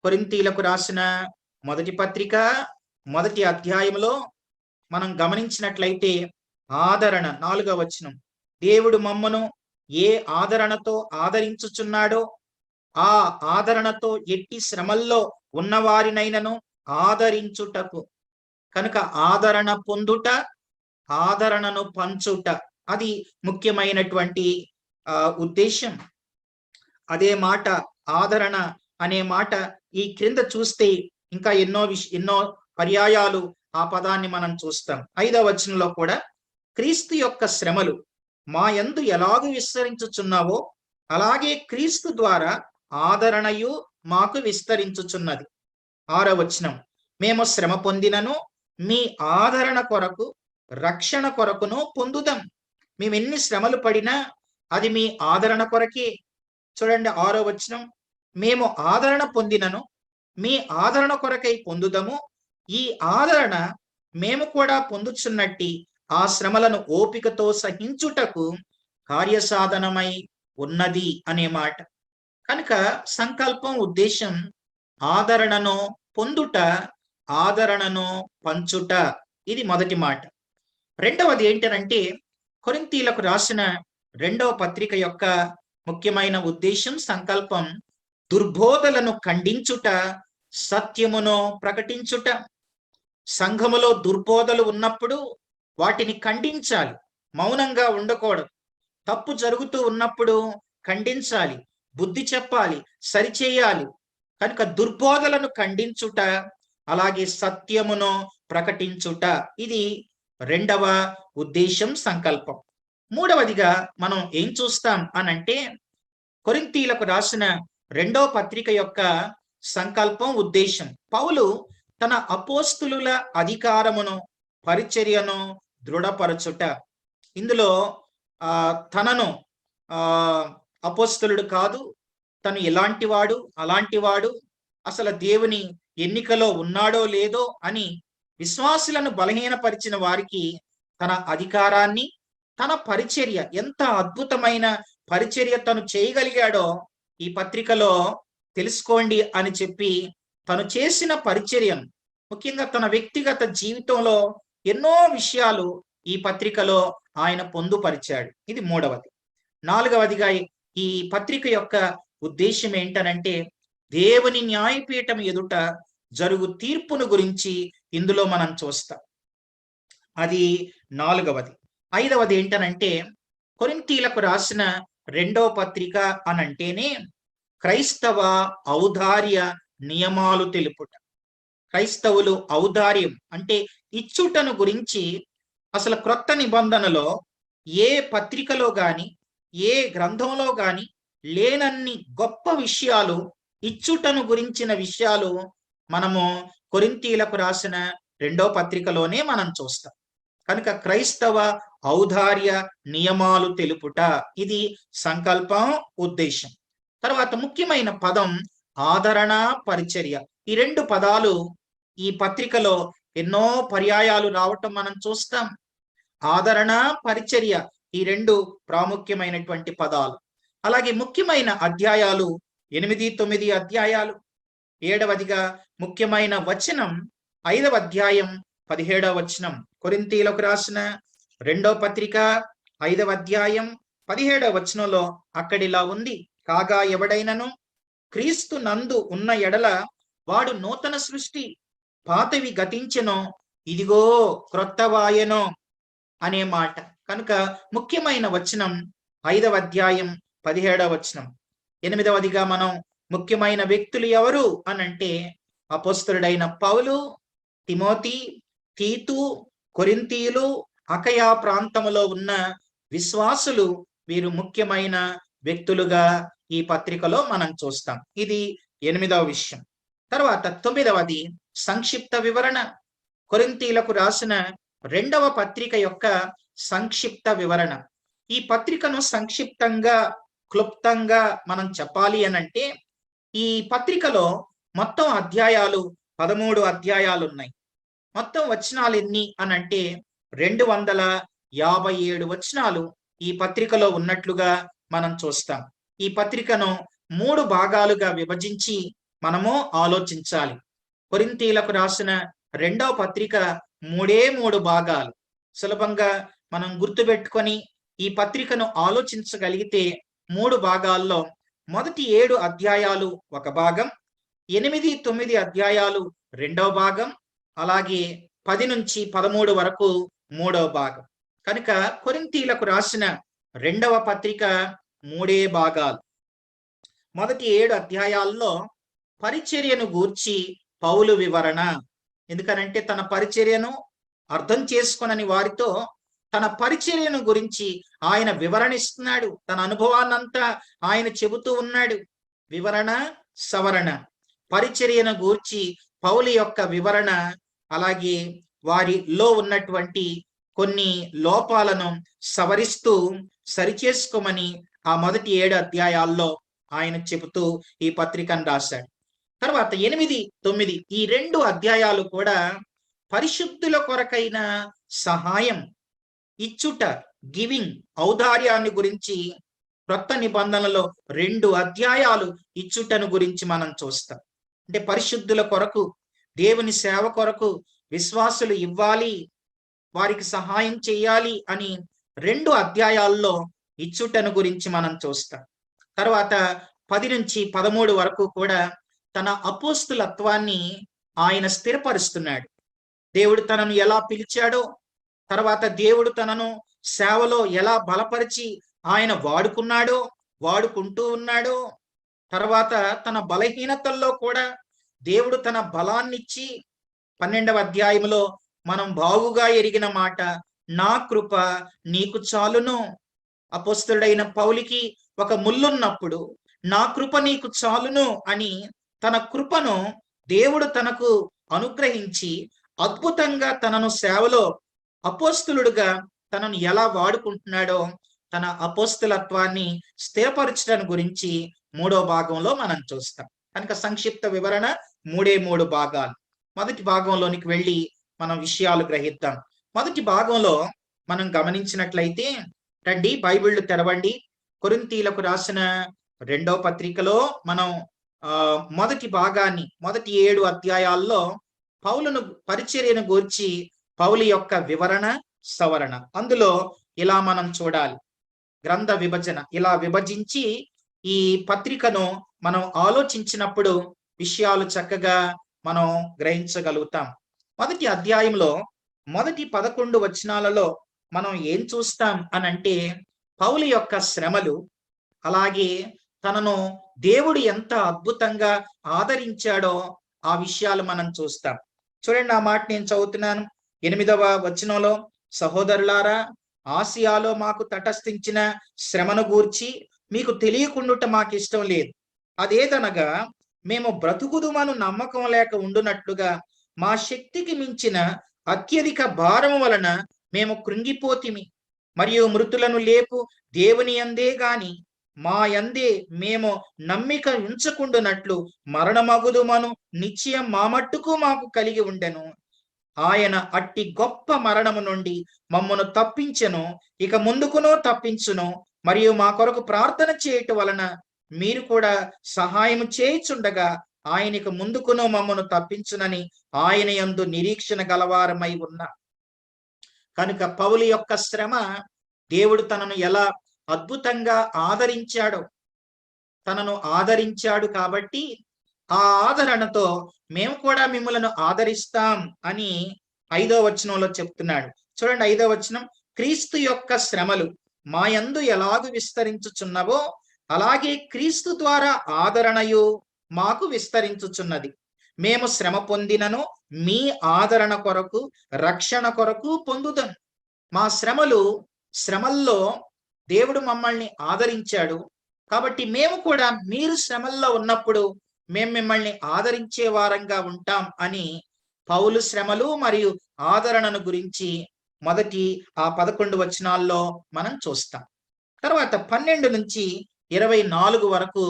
కొరింథీలకు రాసిన మొదటి పత్రిక మొదటి అధ్యాయంలో మనం గమనించినట్లయితే ఆదరణ, 4వ వచనం, దేవుడు మమ్మను ఏ ఆదరణతో ఆదరించుచున్నాడో ఆ ఆదరణతో ఎట్టి శ్రమల్లో ఉన్నవారినైనను ఆదరించుటకు. కనుక ఆదరణ పొందుట, ఆదరణను పంచుట, అది ముఖ్యమైనటువంటి ఉద్దేశం. అదే మాట, ఆదరణ అనే మాట ఈ క్రింద చూస్తే ఇంకా ఎన్నో పర్యాయాలు ఆ పదాన్ని మనం చూస్తాం. 5వ వచనంలో కూడా, క్రీస్తు యొక్క శ్రమలు మా యందు ఎలాగూ విస్తరించుచున్నావో అలాగే క్రీస్తు ద్వారా ఆదరణయు మాకు విస్తరించుచున్నది. 6వ వచనం, మేము శ్రమ పొందినను మీ ఆదరణ కొరకు, రక్షణ కొరకును పొందుదాం. మేము ఎన్ని శ్రమలు పడినా అది మీ ఆదరణ కొరకే. చూడండి, 6వ వచనం, మేము ఆదరణ పొందినను మీ ఆదరణ కొరకై పొందుదము. ఈ ఆదరణ మేము కూడా పొందుచున్నట్టి ఆ శ్రమలను ఓపికతో సహించుటకు కార్యసాధనమై ఉన్నది అనే మాట. కనుక సంకల్పం, ఉద్దేశం ఆదరణను పొందుట, ఆదరణను పంచుట. ఇది మొదటి మాట. రెండవది ఏంటనంటే, కొరింథీలకు రాసిన 2వ పత్రిక యొక్క ముఖ్యమైన ఉద్దేశం, సంకల్పం దుర్బోధలను ఖండించుట, సత్యమును ప్రకటించుట. సంఘములో దుర్బోధలు ఉన్నప్పుడు వాటిని ఖండించాలి, మౌనంగా ఉండకూడదు. తప్పు జరుగుతూ ఉన్నప్పుడు ఖండించాలి, బుద్ధి చెప్పాలి, సరిచేయాలి. కనుక దుర్బోధలను ఖండించుట, అలాగే సత్యమును ప్రకటించుట, ఇది 2వ ఉద్దేశం, సంకల్పం. మూడవదిగా మనం ఏం చూస్తాం అనంటే, కొరింథీలకు రాసిన 2వ పత్రిక యొక్క సంకల్పం, ఉద్దేశం, పౌలు తన అపోస్తులుల అధికారమును, పరిచర్యను దృఢపరచుట. ఇందులో తనను అపోస్తులుడు కాదు, తను ఎలాంటి వాడు, అలాంటి వాడు, అసలు దేవుని ఎన్నికలో ఉన్నాడో లేదో అని విశ్వాసులను బలహీనపరిచిన వారికి తన అధికారాన్ని, తన పరిచర్య, ఎంత అద్భుతమైన పరిచర్య తను చేయగలిగాడో ఈ పత్రికలో తెలుసుకోండి అని చెప్పి, తను చేసిన పరిచర్యను, ముఖ్యంగా తన వ్యక్తిగత జీవితంలో ఎన్నో విషయాలు ఈ పత్రికలో ఆయన పొందుపరిచాడు. ఇది మూడవది. నాలుగవదిగా ఈ పత్రిక యొక్క ఉద్దేశం ఏంటనంటే, దేవుని న్యాయపీఠం ఎదుట జరుగు తీర్పును గురించి ఇందులో మనం చూస్తాం. అది 4వది. 5వది ఏంటనంటే, కొరింథీలకు రాసిన 2వ పత్రిక అనంటేనే క్రైస్తవ ఔదార్య నియమాలు తెలుపుట. క్రైస్తవులు ఔదార్యం అంటే ఇచ్చుటను గురించి అసలు క్రొత్త నిబంధనలో ఏ పత్రికలో గాని, ఏ గ్రంథంలో గాని లేనన్ని గొప్ప విషయాలు, ఇచ్చుటను గురించిన విషయాలు మనము కొరింథీయులకు రాసిన 2వ పత్రికలోనే మనం చూస్తాం. కనుక క్రైస్తవ ఔదార్య నియమాలు తెలుపుట, ఇది సంకల్పం, ఉద్దేశం. తర్వాత ముఖ్యమైన పదం ఆదరణ, పరిచర్య. ఈ 2 పదాలు ఈ పత్రికలో ఎన్నో పర్యాయాలు రావటం మనం చూస్తాం. ఆదరణ, పరిచర్య, ఈ 2 ప్రాముఖ్యమైనటువంటి పదాలు. అలాగే ముఖ్యమైన అధ్యాయాలు 8, 9 అధ్యాయాలు. 7వదిగా ముఖ్యమైన వచనం 5వ అధ్యాయం 17వ వచనం. కొరింథీయులకు రాసిన 2వ పత్రిక 5వ అధ్యాయం 17వ వచనంలో అక్కడిలా ఉంది, కాగా ఎవడైనను క్రీస్తు నందు ఉన్న ఎడల వాడు నూతన సృష్టి, పాతవి గతించెను, ఇదిగో క్రొత్తవాయెను అనే మాట. కనుక ముఖ్యమైన వచనం 5వ అధ్యాయం 17వ వచనం. 8వదిగా మనం ముఖ్యమైన వ్యక్తులు ఎవరు అనంటే అపోస్తలుడైన పౌలు, తిమోతి, తీతు, కొరింథీయులు, అకయా ప్రాంతములో ఉన్న విశ్వాసులు, వీరు ముఖ్యమైన వ్యక్తులుగా ఈ పత్రికలో మనం చూస్తాం. ఇది 8వ విషయం. తర్వాత 9వది సంక్షిప్త వివరణ. కొరింథీయులకు రాసిన 2వ పత్రిక యొక్క సంక్షిప్త వివరణ. ఈ పత్రికను సంక్షిప్తంగా, క్లుప్తంగా మనం చెప్పాలి అనంటే ఈ పత్రికలో మొత్తం అధ్యాయాలు 13 అధ్యాయాలు ఉన్నాయి. మొత్తం వచనాలు ఎన్ని అనంటే 257 వచనాలు ఈ పత్రికలో ఉన్నట్లుగా మనం చూస్తాం. ఈ పత్రికను 3 భాగాలుగా విభజించి మనము ఆలోచించాలి. కొరింథీయులకు రాసిన 2వ పత్రిక 3 భాగాలు. సులభంగా మనం గుర్తుపెట్టుకొని ఈ పత్రికను ఆలోచించగలిగితే 3 భాగాల్లో మొదటి 7 అధ్యాయాలు ఒక భాగం, 8, 9 అధ్యాయాలు 2వ భాగం, అలాగే 10 నుంచి 13 వరకు 3వ భాగం. కనుక కొరింథీయులకు రాసిన 2వ పత్రిక 3 భాగాలు. మొదటి 7 అధ్యాయాల్లో పరిచర్యను గూర్చి పౌలు వివరణ. ఎందుకనంటే తన పరిచర్యను అర్థం చేసుకొనని వారితో తన పరిచర్యను గురించి ఆయన వివరణ ఇస్తున్నాడు. తన అనుభవాన్నంతా ఆయన చెబుతూ ఉన్నాడు. వివరణ, సవరణ. పరిచర్యను గూర్చి పౌలు యొక్క వివరణ, అలాగే వారిలో ఉన్నటువంటి కొన్ని లోపాలను సవరిస్తూ సరిచేసుకోమని ఆ మొదటి 7 అధ్యాయాల్లో ఆయన చెబుతూ ఈ పత్రికను రాశాడు. తర్వాత 8, 9 ఈ 2 అధ్యాయాలు కూడా పరిశుద్ధుల కొరకైన సహాయం ఇచ్చుట, గివింగ్, ఔదార్యాన్ని గురించి క్రొత్త నిబంధనలో 2 అధ్యాయాలు ఇచ్చుటను గురించి మనం చూస్తాం. అంటే పరిశుద్ధుల కొరకు, దేవుని సేవ కొరకు విశ్వాసులు ఇవ్వాలి, వారికి సహాయం చేయాలి అని 2 అధ్యాయాల్లో ఇచ్చుటను గురించి మనం చూస్తాం. తర్వాత 10 నుంచి 13 వరకు కూడా తన అపోస్తులత్వాన్ని ఆయన స్థిరపరుస్తున్నాడు. దేవుడు తనను ఎలా పిలిచాడో, తర్వాత దేవుడు తనను సేవలో ఎలా బలపరిచి ఆయన వాడుకున్నాడో, వాడుకుంటూ ఉన్నాడో, తర్వాత తన బలహీనతల్లో కూడా దేవుడు తన బలాన్నిచ్చి 12వ అధ్యాయంలో మనం బాగుగా ఎరిగిన మాట, నా కృప నీకు చాలును. అపోస్తలుడైన పౌలికి ఒక ముళ్ళున్నప్పుడు నా కృప నీకు చాలును అని తన కృపను దేవుడు తనకు అనుగ్రహించి అద్భుతంగా తనను సేవలో అపోస్తలుడుగా తనను ఎలా వాడుకుంటున్నాడో, తన అపోస్తలత్వాన్ని స్థిరపరచడం గురించి 3వ భాగంలో మనం చూస్తాం. కనుక సంక్షిప్త వివరణ 3 భాగాలు. మొదటి భాగంలోనికి వెళ్ళి మనం విషయాలు గ్రహిద్దాం. మొదటి భాగంలో మనం గమనించినట్లయితే, రండి బైబిళ్ళు తెరవండి. కొరింథీయులకు రాసిన 2వ పత్రికలో మనం మొదటి భాగాన్ని, మొదటి 7 అధ్యాయాల్లో పౌలును పరిచర్యను గూర్చి పౌలు యొక్క వివరణ, సవరణ. అందులో ఇలా మనం చూడాలి, గ్రంథ విభజన ఇలా విభజించి ఈ పత్రికను మనం ఆలోచించినప్పుడు విషయాలు చక్కగా మనం గ్రహించగలుగుతాం. మొదటి అధ్యాయంలో మొదటి 11 వచనాలలో మనం ఏం చూస్తాం అనంటే పౌలు యొక్క శ్రమలు, అలాగే తనను దేవుడు ఎంత అద్భుతంగా ఆదరించాడో ఆ విషయాలు మనం చూస్తాం. చూడండి, ఆ మాట నేను చదువుతున్నాను. 8వ వచనంలో, సహోదరులారా, ఆసియాలో మాకు తటస్థించిన శ్రమను గూర్చి మీకు తెలియకుండుట మాకు ఇష్టం లేదు. అదేదనగా మేము బ్రతుకుదుమను నమ్మకం లేక ఉండునట్లుగా మా శక్తికి మించిన అత్యధిక భారము వలన మేము కృంగిపోతిమి. మరియు మృతులను లేపు దేవుని యందే గాని మా యందే మేము నమ్మిక ఉంచకుండునట్లు మరణమగుదుమను నిశ్చయం మా మట్టుకు మాకు కలిగి ఉండెను. ఆయన అట్టి గొప్ప మరణము నుండి మమ్మను తప్పించెను, ఇక ముందుకునో తప్పించును. మరియు మా కొరకు ప్రార్థన చేయటం వలన మీరు కూడా సహాయం చేయుచుండగా ఆయనకు ముందుకునో మమ్మను తప్పించునని ఆయన యందు నిరీక్షణ గలవారమై ఉన్నా. కనుక పౌలు యొక్క శ్రమ దేవుడు తనను ఎలా అద్భుతంగా తనను ఆదరించాడు కాబట్టి ఆ ఆదరణతో మేము కూడా మిమ్మల్ని ఆదరిస్తాం అని 5వ వచనంలో చెప్తున్నాడు. చూడండి 5వ వచనం, క్రీస్తు యొక్క శ్రమలు మా యందు ఎలాగు విస్తరించుచున్నవో అలాగే క్రీస్తు ద్వారా ఆదరణయు మాకు విస్తరించుచున్నది. మేము శ్రమ పొందినను మీ ఆదరణ కొరకు రక్షణ కొరకు పొందుదాం. మా శ్రమల్లో దేవుడు మమ్మల్ని ఆదరించాడు కాబట్టి మేము కూడా మీరు శ్రమల్లో ఉన్నప్పుడు మేము మిమ్మల్ని ఆదరించే వారంగా ఉంటాం అని పౌలు శ్రమలు మరియు ఆదరణను గురించి మొదటి 11 వచనాల్లో మనం చూస్తాం. తర్వాత 12 నుంచి 24 వరకు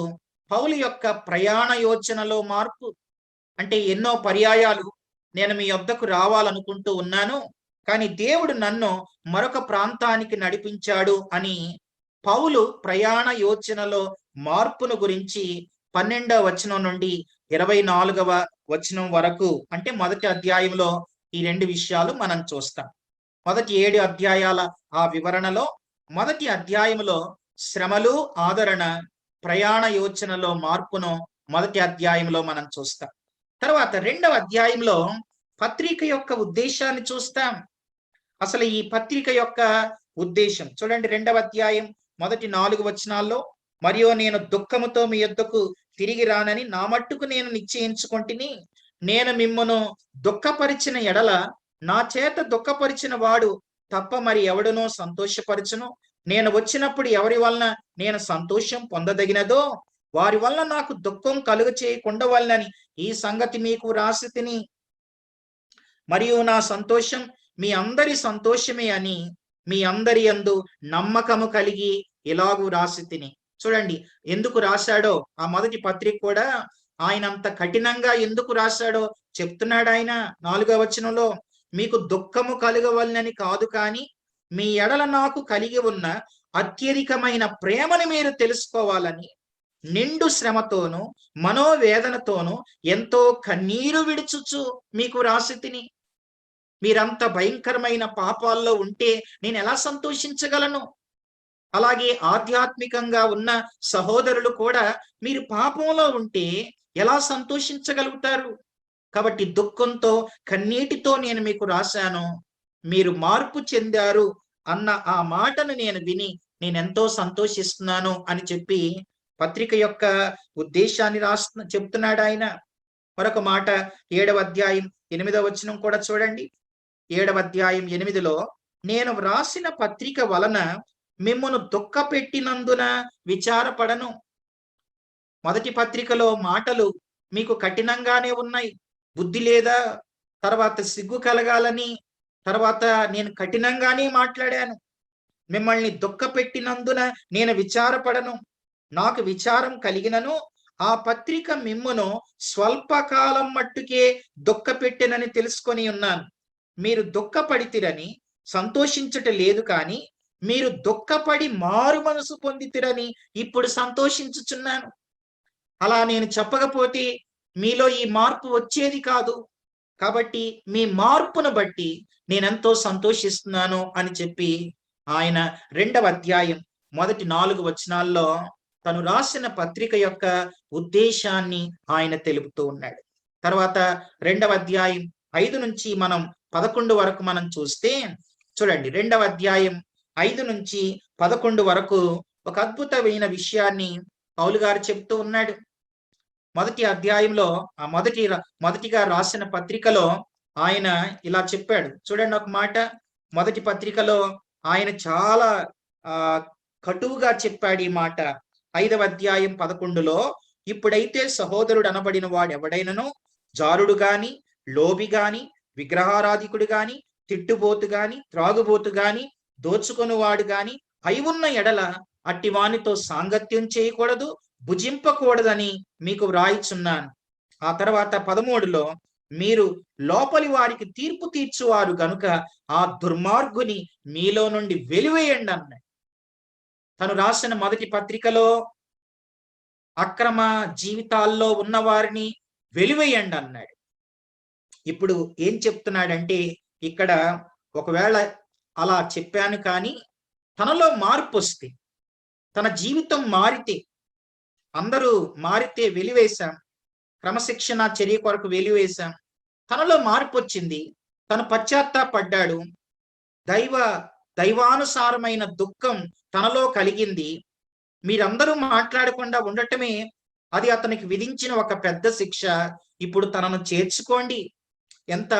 పౌలు యొక్క ప్రయాణ యోచనలో మార్పు. అంటే ఎన్నో పర్యాయాలు నేను మీ యొద్దకు రావాలనుకుంటూ ఉన్నాను, కానీ దేవుడు నన్ను మరొక ప్రాంతానికి నడిపించాడు అని పౌలు ప్రయాణ యోచనలో మార్పును గురించి 12వ వచనం నుండి 24వ వచనం వరకు, అంటే మొదటి అధ్యాయంలో ఈ 2 విషయాలు మనం చూస్తాం. మొదటి 7 అధ్యాయాల ఆ వివరణలో మొదటి అధ్యాయంలో శ్రమలు ఆదరణ ప్రయాణ యోచనలో మార్పును మొదటి అధ్యాయంలో మనం చూస్తాం. తర్వాత 2వ అధ్యాయంలో పత్రిక యొక్క ఉద్దేశాన్ని చూస్తాం. అసలు ఈ పత్రిక యొక్క ఉద్దేశం చూడండి. 2వ అధ్యాయం మొదటి 4 వచనాల్లో, మరియు నేను దుఃఖముతో మీ యొద్దకు తిరిగి రానని నా మట్టుకు నేను నిశ్చయించుకొంటిని. నేను మిమ్మును దుఃఖపరిచిన ఎడల నా చేత దుఃఖపరిచిన వాడు తప్ప మరి ఎవడునో సంతోషపరచును. నేను వచ్చినప్పుడు ఎవరి వలన నేను సంతోషం పొందదగినదో వారి వలన నాకు దుఃఖం కలుగ చేయకుండా వలనని ఈ సంగతి మీకు రాసి తిని, మరియు నా సంతోషం మీ అందరి సంతోషమే అని మీ అందరి యందు నమ్మకము కలిగి ఇలాగూ రాసి తిని. చూడండి ఎందుకు రాశాడో ఆ మొదటి పత్రిక కూడా ఆయన అంత కఠినంగా ఎందుకు రాశాడో చెప్తున్నాడు. ఆయన 4వ వచనంలో, మీకు దుఃఖము కలుగవలనని కాదు, కానీ మీ ఎడల నాకు కలిగి ఉన్న అత్యధికమైన ప్రేమను మీరు తెలుసుకోవాలని నిండు శ్రమతోను మనోవేదనతోను ఎంతో కన్నీరు విడుచుచు మీకు రాసి తిని. మీరంత భయంకరమైన పాపాల్లో ఉంటే నేను ఎలా సంతోషించగలను? అలాగే ఆధ్యాత్మికంగా ఉన్న సహోదరులు కూడా మీరు పాపంలో ఉంటే ఎలా సంతోషించగలుగుతారు? కాబట్టి దుఃఖంతో కన్నీటితో నేను మీకు రాశాను, మీరు మార్పు చెందారు అన్న ఆ మాటను నేను విని నేనెంతో సంతోషిస్తున్నాను అని చెప్పి పత్రిక యొక్క ఉద్దేశాన్ని చెప్తున్నాడు ఆయన. మరొక మాట 7వ అధ్యాయం 8వ వచనం కూడా చూడండి. 7వ అధ్యాయం 8లో, నేను వ్రాసిన పత్రిక వలన మిమ్మును దుఃఖపెట్టినందున విచారపడను. మొదటి పత్రికలో మాటలు మీకు కఠినంగానే ఉన్నాయి, బుద్ధి లేదా, తర్వాత సిగ్గు కలగాలని, తర్వాత నేను కఠినంగానే మాట్లాడాను. మిమ్మల్ని దుఃఖపెట్టినందున నేను విచారపడను. నాకు విచారం కలిగినను ఆ పత్రిక మిమ్మును స్వల్పకాలం మట్టుకే దుఃఖపెట్టెనని తెలుసుకొని ఉన్నాను. మీరు దుఃఖపడితిరని సంతోషించుట లేదు, కానీ మీరు దుఃఖపడి మారు మనసు పొందితిరని ఇప్పుడు సంతోషించుచున్నాను. అలా నేను చెప్పకపోతే మీలో ఈ మార్పు వచ్చేది కాదు. కాబట్టి మీ మార్పును బట్టి నేనెంతో సంతోషిస్తున్నాను అని చెప్పి ఆయన 2వ అధ్యాయం మొదటి 4 వచనాల్లో తను రాసిన పత్రిక యొక్క ఉద్దేశాన్ని ఆయన తెలుపుతూ ఉన్నాడు. తర్వాత 2వ అధ్యాయం 5 నుంచి మనం 11 వరకు మనం చూస్తే చూడండి. 2వ అధ్యాయం 5 నుంచి 11 వరకు ఒక అద్భుతమైన విషయాన్ని పౌలు గారు చెప్తూ ఉన్నాడు. మొదటి అధ్యాయంలో మొదటిగా రాసిన పత్రికలో ఆయన ఇలా చెప్పాడు. చూడండి ఒక మాట. మొదటి పత్రికలో ఆయన చాలా కటువుగా చెప్పాడు ఈ మాట. 5వ అధ్యాయం 11లో, ఇప్పుడైతే సహోదరుడు అనబడిన వాడు ఎవడైనను జారుడు గాని లోబి గాని, విగ్రహారాధికుడు గాని, తిట్టుబోతు గాని, త్రాగుబోతు గాని, దోచుకొనువాడు గాని అయి ఉన్న ఎడల అట్టి వానితో సాంగత్యం చేయకూడదు, భుజింపకూడదని మీకు వ్రాయిచున్నాను. ఆ తర్వాత 13లో మీరు లోపలి వారికి తీర్పు తీర్చువారు గనుక ఆ దుర్మార్గుని మీలో నుండి వెలివేయండి అన్నాడు. తను రాసిన మొదటి పత్రికలో అక్రమ జీవితాల్లో ఉన్న వారిని వెలివేయండి అన్నాడు. ఇప్పుడు ఏం చెప్తున్నాడంటే ఇక్కడ ఒకవేళ అలా చెప్పాను కానీ తనలో మార్పు వస్తే, తన జీవితం మారితే, అందరూ మారితే వెలివేశాం, క్రమశిక్షణ చర్య కొరకు వెలివేశాం, తనలో మార్పు వచ్చింది, తను పశ్చాత్తాపడ్డాడు, దైవానుసారమైన దుఃఖం తనలో కలిగింది, మీరందరూ మాట్లాడకుండా ఉండటమే అది అతనికి విధించిన ఒక పెద్ద శిక్ష. ఇప్పుడు తనను చేర్చుకోండి. ఎంత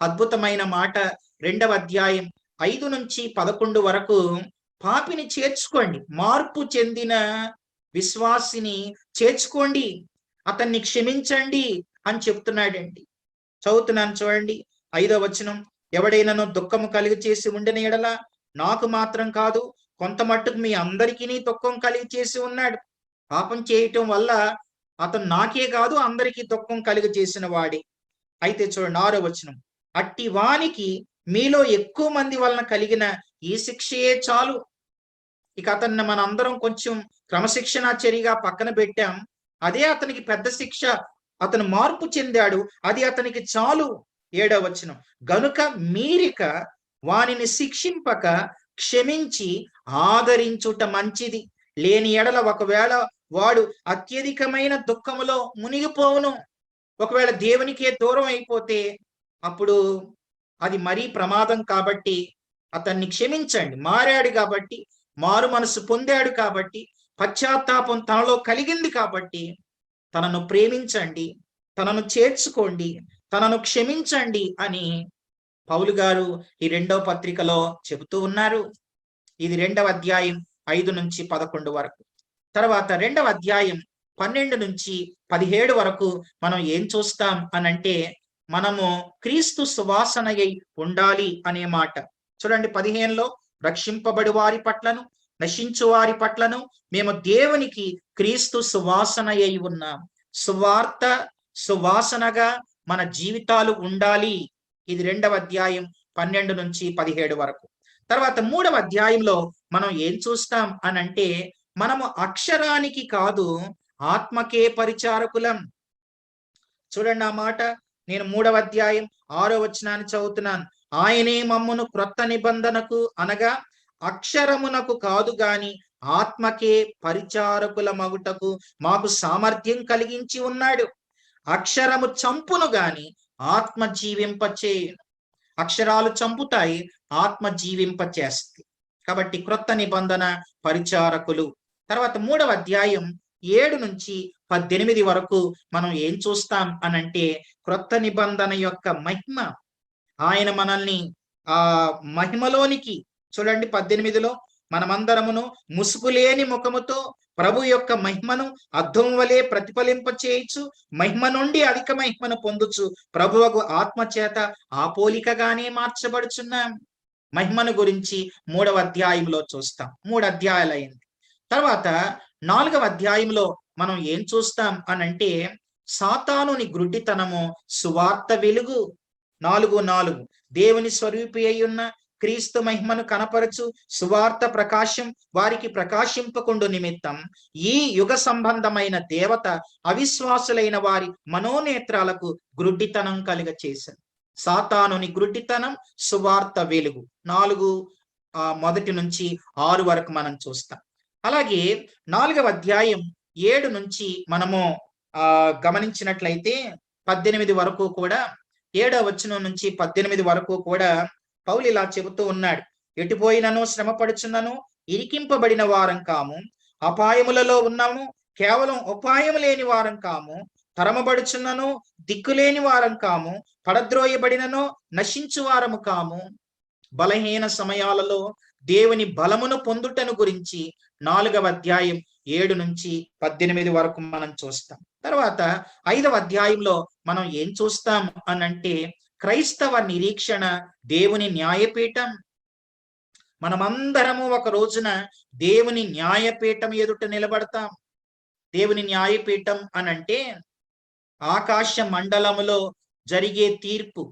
అద్భుతమైన మాట! 2వ అధ్యాయం 5 నుంచి 11 వరకు పాపిని చేర్చుకోండి, మార్పు చెందిన విశ్వాసిని చేర్చుకోండి, అతన్ని క్షమించండి అని చెప్తున్నాడండి. చదువుతున్నాను చూడండి, 5వ వచనం. ఎవడైనాను దుఃఖము కలిగి చేసి ఉండిన ఎడల నాకు మాత్రం కాదు, కొంత మట్టుకు మీ అందరికీ దుఃఖం కలిగి చేసి ఉన్నాడు. పాపం చేయటం వల్ల అతను నాకే కాదు అందరికీ దుఃఖం కలిగి చేసిన వాడే. అయితే చూడండి 6వ వచనం. అట్టి వానికి మీలో ఎక్కువ మంది వలన కలిగిన ఈ శిక్షయే చాలు. ఇక అతన్ని మన అందరం కొంచెం క్రమశిక్షణా చర్యగా పక్కన పెట్టాం, అదే అతనికి పెద్ద శిక్ష. అతను మార్పు చెందాడు, అది అతనికి చాలు. 7వ వచనం. గనుక మీరిక వానిని శిక్షింపక క్షమించి ఆదరించుట మంచిది. లేని ఎడల ఒకవేళ వాడు అత్యధికమైన దుఃఖములో మునిగిపోవును. ఒకవేళ దేవునికే దూరం అయిపోతే అప్పుడు అది మరీ ప్రమాదం. కాబట్టి అతన్ని క్షమించండి. మారాడు కాబట్టి, మారు మనసు పొందాడు కాబట్టి, పశ్చాత్తాపం తనలో కలిగింది కాబట్టి తనను ప్రేమించండి, తనను చేర్చుకోండి, తనను క్షమించండి అని పౌలు గారు ఈ 2వ పత్రికలో చెబుతూ ఉన్నారు. ఇది 2వ అధ్యాయం 5 నుంచి 11 వరకు. తర్వాత 2వ అధ్యాయం 12 నుంచి 17 వరకు మనం ఏం చూస్తాం అనంటే, మనము క్రీస్తు సువాసనయై ఉండాలి అనే మాట. చూడండి 15లో, రక్షింపబడి వారి పట్లను నశించు వారి పట్లను మేము దేవునికి క్రీస్తు సువాసనయై ఉన్నాం. సువార్త సువాసనగా మన జీవితాలు ఉండాలి. ఇది 2వ అధ్యాయం 12 నుంచి 17 వరకు. తర్వాత 3వ అధ్యాయంలో మనం ఏం చూస్తాం అనంటే, మనము అక్షరానికి కాదు ఆత్మకే పరిచారకులం. చూడండి ఆ మాట. నేను 3వ అధ్యాయం 6వ వచనాన్ని చదువుతున్నాను. ఆయనే మమ్మును క్రొత్త నిబంధనకు అనగా అక్షరమునకు కాదు గాని ఆత్మకే పరిచారకుల మగుటకు మాకు సామర్థ్యం కలిగించి ఉన్నాడు. అక్షరము చంపును గాని ఆత్మ జీవింపచేయును. అక్షరాలు చంపుతాయి, ఆత్మ జీవింపచేస్తాయి. కాబట్టి క్రొత్త నిబంధన పరిచారకులు. తర్వాత 3వ అధ్యాయం 7 నుంచి 18 వరకు మనం ఏం చూస్తాం అనంటే, క్రొత్త నిబంధన యొక్క మహిమ. ఆయన మనల్ని ఆ మహిమలోనికి, చూడండి 18లో, మనమందరమును ముసుగులేని ముఖముతో ప్రభు యొక్క మహిమను అద్దం వలె ప్రతిఫలింప చేయొచ్చు, మహిమ నుండి అధిక మహిమను పొందుచు ప్రభువకు ఆత్మ చేత ఆ పోలికగానే మార్చబడుచున్నాం. మహిమను గురించి 3వ అధ్యాయంలో చూస్తాం. 3 అధ్యాయాలు అయింది. తర్వాత 4వ అధ్యాయంలో మనం ఏం చూస్తాం అనంటే, సాతానుని గ్రుడ్డితనము సువార్త వెలుగు. 4:4 దేవుని స్వరూపి అయి ఉన్న క్రీస్తు మహిమను కనపరచు సువార్త ప్రకాశం వారికి ప్రకాశింపకుండు నిమిత్తం ఈ యుగ సంబంధమైన దేవత అవిశ్వాసులైన వారి మనోనేత్రాలకు గ్రుడ్డితనం కలుగ చేశారు. సాతానుని గ్రుడ్డితనం, సువార్త వెలుగు. 4 నుంచి 6 వరకు మనం చూస్తాం. అలాగే 4వ అధ్యాయం 7 నుంచి మనము గమనించినట్లయితే 18 వరకు కూడా, 7వ వచనం నుంచి 18 వరకు కూడా పౌలు ఇలా చెబుతూ ఉన్నాడు. ఎటుపోయినను శ్రమపడుచున్నను ఇరికింపబడిన వారం కాము, అపాయములలో ఉన్నాము, కేవలం ఉపాయం లేని వారం కాము, తరమబడుచున్నను దిక్కులేని వారం కాము, పడద్రోయబడినను నశించు వారము కాము. బలహీన సమయాలలో దేవుని బలమును పొందుటను గురించి 4వ అధ్యాయం 7 నుంచి 18 వరకు మనం చూస్తాం. తర్వాత 5వ అధ్యాయంలో మనం ఏం చూస్తాం అనంటే క్రైస్తవ నిరీక్షణ దేవుని న్యాయపీఠం. మనమందరము ఒక రోజున దేవుని న్యాయపీఠం ఎదుట నిలబడతాం. దేవుని న్యాయపీఠం అనంటే ఆకాశ మండలములో జరిగే తీర్పు.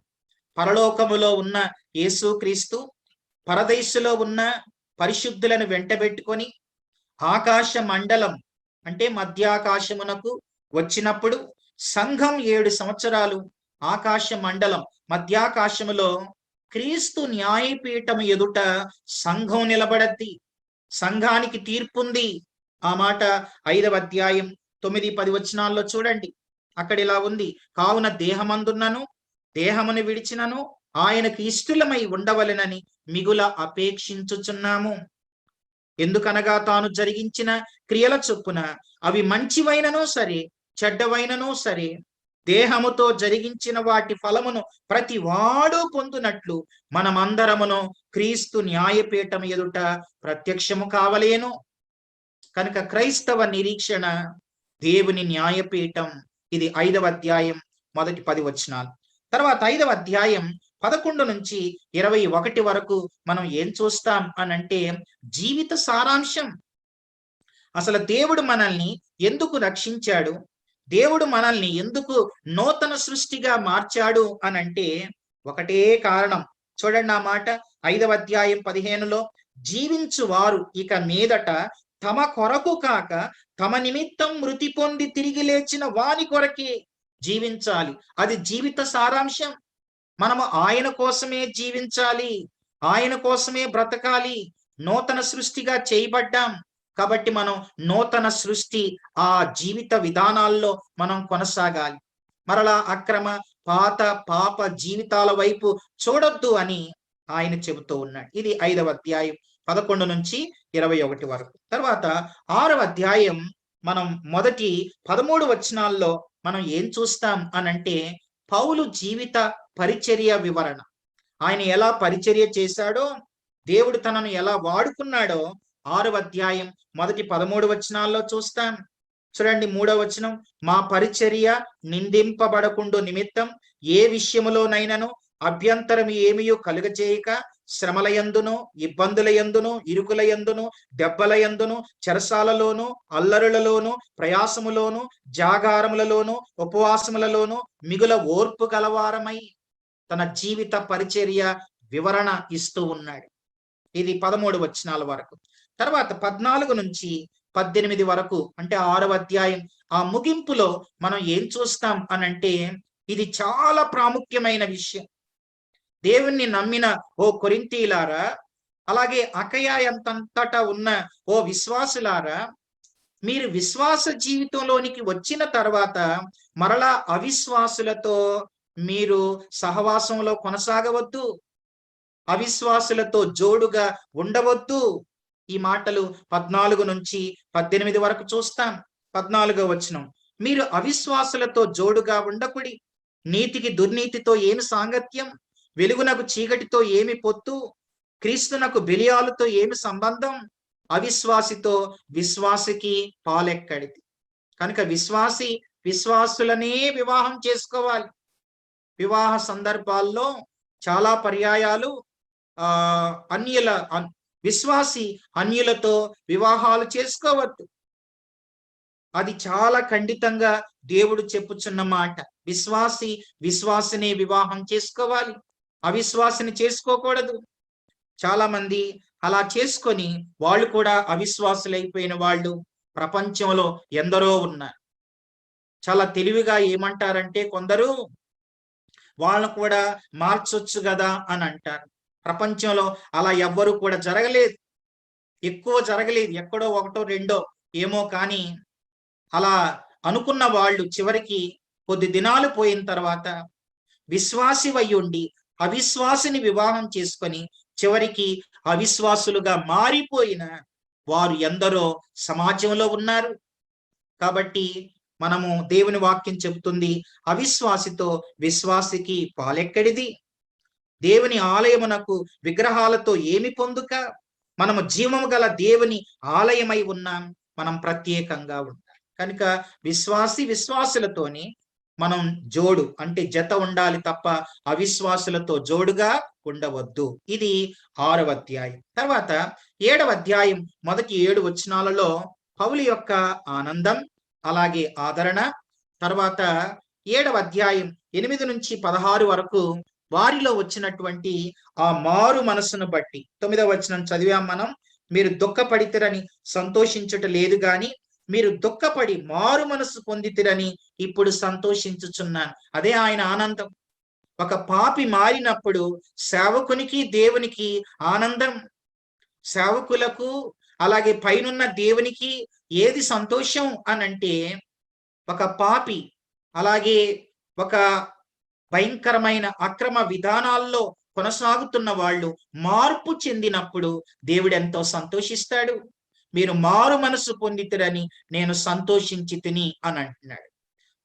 పరలోకములో ఉన్న యేసుక్రీస్తు పరదేశులో ఉన్న పరిశుద్ధులను వెంటబెట్టుకొని ఆకాశ మండలం అంటే మధ్యాకాశమునకు వచ్చినప్పుడు సంఘం 7 సంవత్సరాలు ఆకాశ మండలం మధ్యాకాశములో క్రీస్తు న్యాయపీఠం ఎదుట సంఘం నిలబడద్ది. సంఘానికి తీర్పుంది. ఆ మాట 5వ అధ్యాయం 9-10 వచనాల్లో చూడండి. అక్కడ ఇలా ఉంది, కావున దేహమందున్నను దేహమును విడిచినను ఆయనకు ఇష్టలమై ఉండవలెనని మిగుల అపేక్షించుచున్నాము. ఎందుకనగా తాను జరిగించిన క్రియల చొప్పున అవి మంచివైనను సరే చెడ్డవైనను సరే దేహముతో జరిగించిన వాటి ఫలమును ప్రతి వాడు పొందునట్లు మనమందరమును క్రీస్తు న్యాయపీఠం ఎదుట ప్రత్యక్షము కావలేను. కనుక క్రైస్తవ నిరీక్షణ దేవుని న్యాయపీఠం. ఇది 5వ అధ్యాయం మొదటి 10 వచనాలు. తర్వాత 5వ అధ్యాయం 11-21 వరకు మనం ఏం చూస్తాం అనంటే జీవిత సారాంశం. అసలు దేవుడు మనల్ని ఎందుకు రక్షించాడు, దేవుడు మనల్ని ఎందుకు నూతన సృష్టిగా మార్చాడు అనంటే ఒకటే కారణం. చూడండి ఆ మాట 5వ అధ్యాయం 15లో, జీవించు వారు ఇక మీదట తమ కొరకు కాక తమ నిమిత్తం మృతి పొంది తిరిగి లేచిన వాని కొరకే జీవించాలి. అది జీవిత సారాంశం. మనము ఆయన కోసమే జీవించాలి, ఆయన కోసమే బ్రతకాలి. నూతన సృష్టిగా చేయబడ్డాం కాబట్టి మనం నూతన సృష్టి ఆ జీవిత విధానాల్లో మనం కొనసాగాలి. మరలా అక్రమ పాప జీవితాల వైపు చూడొద్దు అని ఆయన చెబుతూ ఉన్నాడు. ఇది 5వ అధ్యాయం 11-21 వరకు. తర్వాత 6వ అధ్యాయం మనం మొదటి 13 వచనాల్లో మనం ఏం చూస్తాం అనంటే పౌలు జీవిత పరిచర్య వివరణ. ఆయన ఎలా పరిచర్య చేశాడో, దేవుడు తనను ఎలా వాడుకున్నాడో 6వ అధ్యాయం మొదటి 13 వచనాల్లో చూస్తాం. చూడండి 3వ వచనం, మా పరిచర్య నిందింపబడకుండు నిమిత్తం ఏ విషయములోనైనను అభ్యంతరం ఏమీ కలుగచేయక శ్రమల యందును ఇబ్బందుల యందును ఇరుకుల యందును దెబ్బల యందును చెరసాలలోను అల్లరులలోను ప్రయాసములోను జాగారములలోను ఉపవాసములలోను మిగుల ఓర్పు గలవారమై తన జీవిత పరిచర్య వివరణ ఇస్తూ ఉన్నాడు. ఇది 13 వచనాల వరకు. తర్వాత 14-18 వరకు అంటే 6వ అధ్యాయం ఆ ముగింపులో మనం ఏం చూస్తాం అనంటే ఇది చాలా ప్రాముఖ్యమైన విషయం. దేవుణ్ణి నమ్మిన ఓ కొరింథీయులారా, అలాగే అకయ అంతటా ఉన్న ఓ విశ్వాసులారా, మీరు విశ్వాస జీవితంలోనికి వచ్చిన తర్వాత మరలా అవిశ్వాసులతో మీరు సహవాసంలో కొనసాగవద్దు, అవిశ్వాసులతో జోడుగా ఉండవద్దు. ఈ మాటలు 14-18 వరకు చూస్తాం. 14వ వచనం, మీరు అవిశ్వాసులతో జోడుగా ఉండకుడి, నీతికి దుర్నీతితో ఏమి సాంగత్యం, వెలుగునకు చీకటితో ఏమి పొత్తు, క్రీస్తునకు బెలియాలతో ఏమి సంబంధం, అవిశ్వాసితో విశ్వాసికి పాలెక్కడిది. కనుక విశ్వాసులనే వివాహం చేసుకోవాలి. వివాహ సందర్భాల్లో చాలా పర్యాయాలు విశ్వాసి అన్యులతో వివాహాలు చేసుకోవద్దు. అది చాలా ఖండితంగా దేవుడు చెప్పుచున్న మాట. విశ్వాసిని వివాహం చేసుకోవాలి, అవిశ్వాసిని చేసుకోకూడదు. చాలా మంది అలా చేసుకొని వాళ్ళు కూడా అవిశ్వాసులైపోయిన వాళ్ళు ప్రపంచంలో ఎందరో ఉన్నారు. చాలా తెలివిగా ఏమంటారంటే కొందరు, వాళ్ళను కూడా మార్చొచ్చు కదా అని అంటారు. ప్రపంచంలో అలా ఎవ్వరూ కూడా జరగలేదు, ఎక్కువ జరగలేదు, ఎక్కడో ఒకటో రెండో ఏమో. కానీ అలా అనుకున్న వాళ్ళు చివరికి కొద్ది దినాలు పోయిన తర్వాత విశ్వాసి అయ్యుండి అవిశ్వాసిని వివాహం చేసుకొని చివరికి అవిశ్వాసులుగా మారిపోయిన వారు ఎందరో సమాజంలో ఉన్నారు. కాబట్టి మనము దేవుని వాక్యం చెబుతుంది, అవిశ్వాసితో విశ్వాసికి పాలెక్కడిది, దేవుని ఆలయమునకు విగ్రహాలతో ఏమి పొందుక, మనము జీవము గల దేవుని ఆలయమై ఉన్నాం, మనం ప్రత్యేకంగా ఉంటాం. కనుక విశ్వాసులతోని మనం జోడు అంటే జత ఉండాలి తప్ప అవిశ్వాసులతో జోడుగా ఉండవద్దు. ఇది 6వ అధ్యాయం. తర్వాత 7వ అధ్యాయం మొదటి 7 వచనాలలో పౌలు యొక్క ఆనందం, అలాగే ఆదరణ. తర్వాత 7వ అధ్యాయం 8 నుంచి 16 వరకు వారిలో వచ్చినటువంటి ఆ మారు మనసును బట్టి. 9వ వచనం చదివాం మనం. మీరు దుఃఖపడితిరని సంతోషించుట లేదు గాని మీరు దుఃఖపడి మారు మనసు పొందితిరని ఇప్పుడు సంతోషించుచున్నాను. అదే ఆయన ఆనందం. ఒక పాపి మారినప్పుడు సేవకునికి దేవునికి ఆనందం. సేవకులకు అలాగే పైనున్న దేవునికి ఏది సంతోషం అనంటే, ఒక పాపి అలాగే ఒక భయంకరమైన అక్రమ విధానాల్లో కొనసాగుతున్న వాళ్ళు మార్పు చెందినప్పుడు దేవుడు ఎంతో సంతోషిస్తాడు. మీరు మారు మనసు పొందితిరని నేను సంతోషించి తిని అని అంటున్నాడు.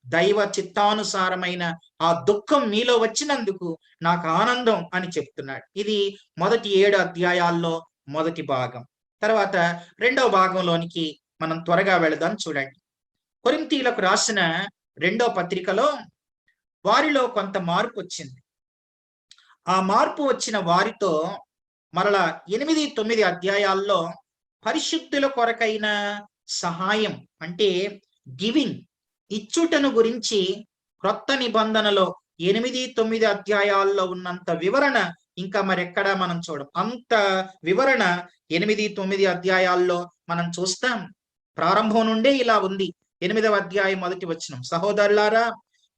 దైవ చిత్తానుసారమైన ఆ దుఃఖం మీలో వచ్చినందుకు నాకు ఆనందం అని చెప్తున్నాడు. ఇది మొదటి 7 అధ్యాయాల్లో మొదటి భాగం. తర్వాత 2వ భాగంలోనికి మనం త్వరగా వెళదాం. చూడండి, కొరింథీయులకు రాసిన 2వ పత్రికలో వారిలో కొంత మార్పు వచ్చింది. ఆ మార్పు వచ్చిన వారితో మరలా 8, 9 అధ్యాయాల్లో పరిశుద్ధుల కొరకైన సహాయం అంటే గివింగ్, ఇచ్చుటను గురించి క్రొత్త నిబంధనలో 8, 9 అధ్యాయాల్లో ఉన్నంత వివరణ ఇంకా మరెక్కడా మనం చూడం. అంత వివరణ 8, 9 అధ్యాయాల్లో మనం చూస్తాం. ప్రారంభం నుండే ఇలా ఉంది. 8వ అధ్యాయం 1వ వచనం, సహోదరులారా,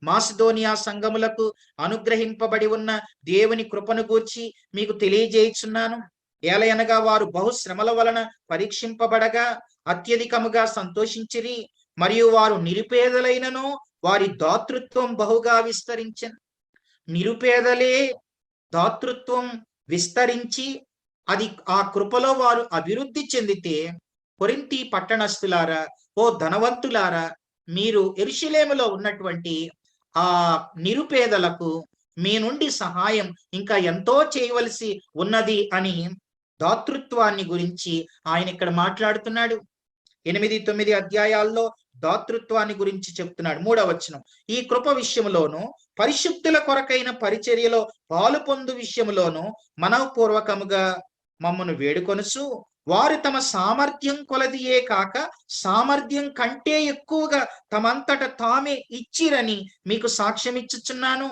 మాసిదోనియా సంఘములకు అనుగ్రహింపబడి ఉన్న దేవుని కృపను గూర్చి మీకు తెలియజేయుచున్నాను. ఏలయనగా వారు బహుశ్రమల వలన పరీక్షింపబడగా అత్యధికముగా సంతోషించిరి, మరియు వారు నిరుపేదలైనను వారి దాతృత్వం బహుగా విస్తరించెను. నిరుపేదలే దాతృత్వం విస్తరించి అది ఆ కృపలో వారు అభివృద్ధి చెందితే, కొరింథీ పట్టణస్థులారా, ఓ ధనవంతులారా, మీరు యెరూషలేములో ఉన్నటువంటి ఆ నిరుపేదలకు మీ నుండి సహాయం ఇంకా ఎంతో చేయవలసి ఉన్నది అని దాతృత్వాన్ని గురించి ఆయన ఇక్కడ మాట్లాడుతున్నాడు. 8, 9 అధ్యాయాల్లో దాతృత్వాన్ని గురించి చెప్తున్నాడు. 3వ వచనం, ఈ కృప విషయములోను పరిశుద్ధుల కొరకైన పరిచర్యలో పాలు పొందు విషయములోను మనఃపూర్వకముగా మమ్మను వేడుకొనుచు వారు తమ సామర్థ్యం కొలదియే కాక సామర్థ్యం కంటే ఎక్కువగా తమంతట తామే ఇచ్చిరని మీకు సాక్ష్యం ఇచ్చుచున్నాను.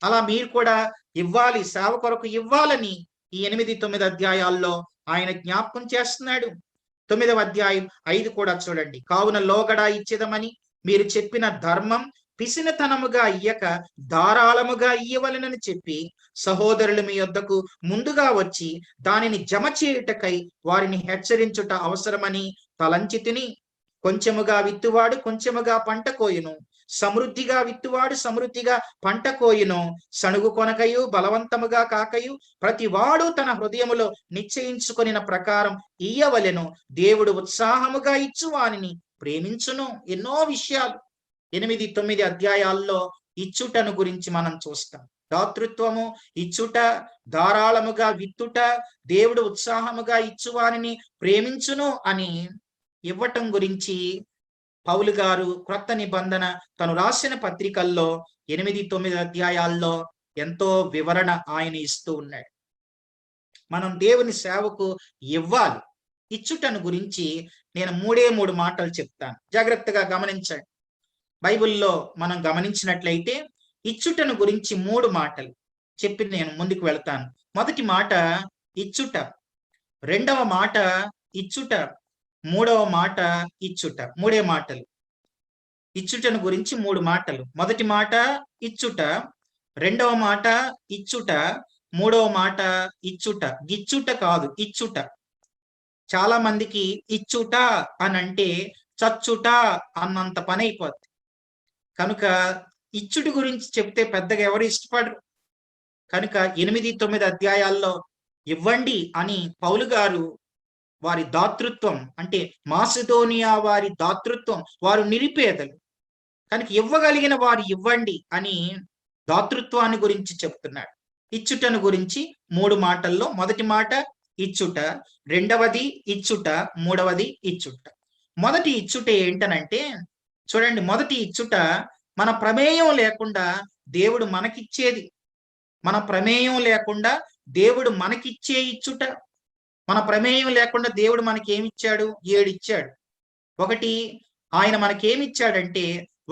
అలా మీరు కూడా ఇవ్వాలి, సేవ కొరకు ఇవ్వాలని ఈ 8, 9 అధ్యాయాల్లో ఆయన జ్ఞాపకం చేస్తున్నాడు. 9వ అధ్యాయం 5 కూడా చూడండి. కావున లోగడా ఇచ్చేదమని మీరు చెప్పిన ధర్మం పిసినతనముగా ఇయ్యక ధారాళముగా ఇయ్యవలెనని చెప్పి సహోదరులు మీ యొద్దకు ముందుగా వచ్చి దానిని జమ చేయుటకై వారిని హెచ్చరించుట అవసరమని తలంచి తిని, కొంచెముగా విత్తువాడు కొంచెముగా పంట కోయును, సమృద్ధిగా విత్తువాడు సమృద్ధిగా పంట కోయును. సణుగు కొనకయు బలవంతముగా కాకయు ప్రతి వాడు తన హృదయములో నిశ్చయించుకొనిన ప్రకారం ఇయ్యవలెను. దేవుడు ఉత్సాహముగా ఇచ్చువానిని ప్రేమించును. ఎన్నో విషయాలు 8, 9 అధ్యాయాల్లో ఇచ్చుటను గురించి మనం చూస్తాం. దాతృత్వము, ఇచ్చుట, ధారాళముగా విత్తుట, దేవుడు ఉత్సాహముగా ఇచ్చువానిని ప్రేమించును అని ఇవ్వటం గురించి పౌలు గారు క్రొత్త నిబంధన తను రాసిన పత్రికల్లో 8, 9 అధ్యాయాల్లో ఎంతో వివరణ ఆయన ఇస్తూ ఉన్నాడు. మనం దేవుని సేవకు ఇవ్వాలి. ఇచ్చుటను గురించి నేను 3 మాటలు చెప్తాను, జాగ్రత్తగా గమనించండి. బైబిల్లో మనం గమనించినట్లయితే ఇచ్చుటను గురించి 3 మాటలు చెప్పి నేను ముందుకు వెళ్తాను. మొదటి మాట ఇచ్చుట, 2వ మాట ఇచ్చుట, 3వ మాట ఇచ్చుట. 3 మాటలు. ఇచ్చుటను గురించి 3 మాటలు. మొదటి మాట ఇచ్చుట, 2వ మాట ఇచ్చుట, 3వ మాట ఇచ్చుట. గిచ్చుట కాదు, ఇచ్చుట. చాలా మందికి ఇచ్చుట అనంటే చచ్చుట అన్నంత పని అయిపోద్ది. కనుక ఇచ్చుటి గురించి చెప్తే పెద్దగా ఎవరు ఇష్టపడరు. కనుక 8, 9 అధ్యాయాల్లో ఇవ్వండి అని పౌలు గారు వారి దాతృత్వం అంటే మాసిదోనియా వారి దాతృత్వం, వారు నిరుపేదలు కనుక ఇవ్వగలిగిన వారు ఇవ్వండి అని దాతృత్వాన్ని గురించి చెప్తున్నాడు. ఇచ్చుటను గురించి 3 మాటల్లో మొదటి మాట ఇచ్చుట, 2వది ఇచ్చుట, 3వది ఇచ్చుట. మొదటి ఇచ్చుట ఏంటనంటే, చూడండి, మొదటి ఇచ్చుట మన ప్రమేయం లేకుండా దేవుడు మనకిచ్చేది. మన ప్రమేయం లేకుండా దేవుడు మనకిచ్చే ఇచ్చుట. మన ప్రమేయం లేకుండా దేవుడు మనకి ఏమిచ్చాడు? 7 ఇచ్చాడు. ఒకటి, ఆయన మనకేమిచ్చాడంటే,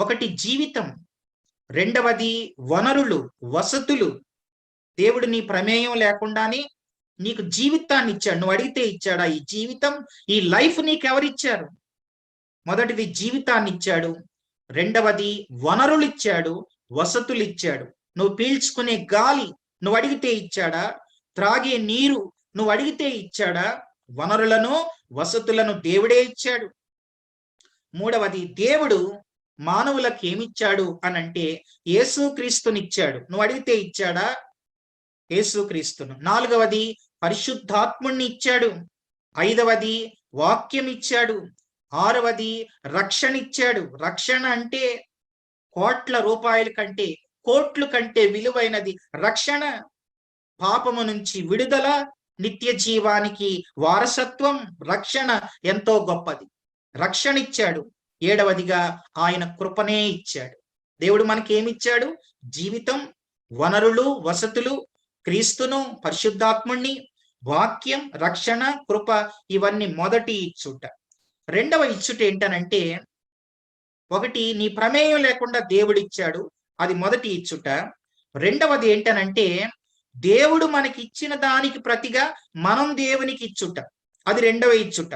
ఒకటి జీవితం, రెండవది వనరులు, వసతులు. దేవుడు నీ ప్రమేయం లేకుండానే నీకు జీవితాన్ని ఇచ్చాడు. నువ్వు అడిగితే ఇచ్చాడా ఈ జీవితం? ఈ లైఫ్ నీకు ఎవరిచ్చారు? మొదటిది జీవితాన్ని ఇచ్చాడు, రెండవది వనరులు ఇచ్చాడు, వసతులు ఇచ్చాడు. నువ్వు పీల్చుకునే గాలి నువ్వు అడిగితే ఇచ్చాడా? త్రాగే నీరు నువ్వు అడిగితే ఇచ్చాడా? వనరులను, వసతులను దేవుడే ఇచ్చాడు. మూడవది, దేవుడు మానవులకు ఏమిచ్చాడు అనంటే యేసుక్రీస్తునిచ్చాడు. నువ్వు అడిగితే ఇచ్చాడా? యేసుక్రీస్తును. నాలుగవది, పరిశుద్ధాత్ముణ్ణి ఇచ్చాడు. ఐదవది, వాక్యం ఇచ్చాడు. ఆరవది, రక్షణ ఇచ్చాడు. రక్షణ అంటే కోట్ల రూపాయల కంటే, కోట్లు కంటే విలువైనది రక్షణ. పాపము నుంచి విడుదల, నిత్య జీవానికి వారసత్వం. రక్షణ ఎంతో గొప్పది. రక్షణ ఇచ్చాడు. ఏడవదిగా ఆయన కృపనే ఇచ్చాడు. దేవుడు మనకి ఏమిచ్చాడు? జీవితం, వనరులు, వసతులు, క్రీస్తును, పరిశుద్ధాత్ముణ్ణి, వాక్యం, రక్షణ, కృప. ఇవన్నీ మొదటి ఇచ్చుట. రెండవ ఇచ్చుట ఏంటనంటే, ఒకటి నీ ప్రమేయం లేకుండా దేవుడు ఇచ్చాడు, అది మొదటి ఇచ్చుట. రెండవది ఏంటనంటే, దేవుడు మనకి ఇచ్చిన దానికి ప్రతిగా మనం దేవునికి ఇచ్చుట, అది రెండవ ఇచ్చుట.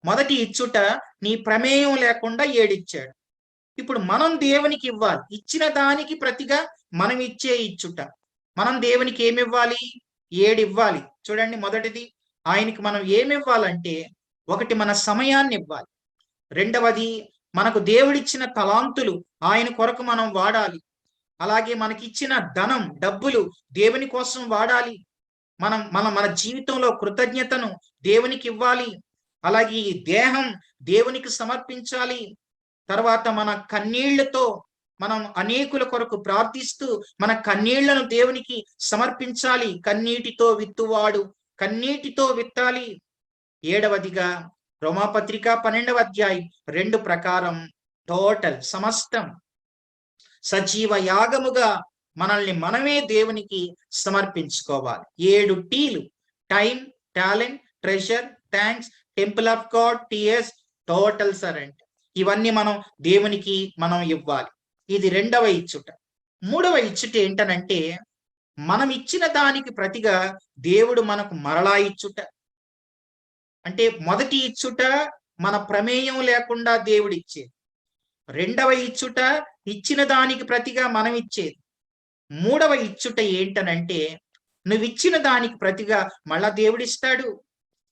మొదటి ఇచ్చుట నీ ప్రమేయం లేకుండా 7 ఇచ్చాడు. ఇప్పుడు మనం దేవునికి ఇవ్వాలి. ఇచ్చిన దానికి ప్రతిగా మనం ఇచ్చే ఇచ్చుట. మనం దేవునికి ఏమి ఇవ్వాలి? 7 ఇవ్వాలి. చూడండి, మొదటిది, ఆయనకి మనం ఏమి ఇవ్వాలంటే, ఒకటి మన సమయాన్ని ఇవ్వాలి. రెండవది, మనకు దేవుడిచ్చిన తలాంతులు ఆయన కొరకు మనం వాడాలి. అలాగే మనకిచ్చిన ధనం, డబ్బులు దేవుని కోసం వాడాలి. మన జీవితంలో కృతజ్ఞతను దేవునికి ఇవ్వాలి. అలాగే ఈ దేహం దేవునికి సమర్పించాలి. తర్వాత మన కన్నీళ్లతో మనం అనేకుల కొరకు ప్రార్థిస్తూ మన కన్నీళ్లను దేవునికి సమర్పించాలి. కన్నీటితో విత్తువాడు కన్నీటితో విత్తాలి. ఏడవదిగా, రోమాపత్రిక 12వ అధ్యాయం 2 ప్రకారం టోటల్, సమస్తం సజీవ యాగముగా మనల్ని మనమే దేవునికి సమర్పించుకోవాలి. 7 టీలు: time, talent, treasure, thanks, temple of God, TS, total surrender. ఇవన్నీ మనం దేవునికి మనం ఇవ్వాలి. ఇది రెండవ ఇచ్చుట. మూడవ ఇచ్చుట ఏంటనంటే, మనం ఇచ్చిన దానికి ప్రతిగా దేవుడు మనకు మరలా ఇచ్చుట. అంటే మొదటి ఇచ్చుట మన ప్రమేయం లేకుండా దేవుడు ఇచ్చేది. రెండవ ఇచ్చుట ఇచ్చిన దానికి ప్రతిగా మనం ఇచ్చేది. మూడవ ఇచ్చుట ఏంటనంటే, నువ్వు ఇచ్చిన దానికి ప్రతిగా మళ్ళా దేవుడిస్తాడు.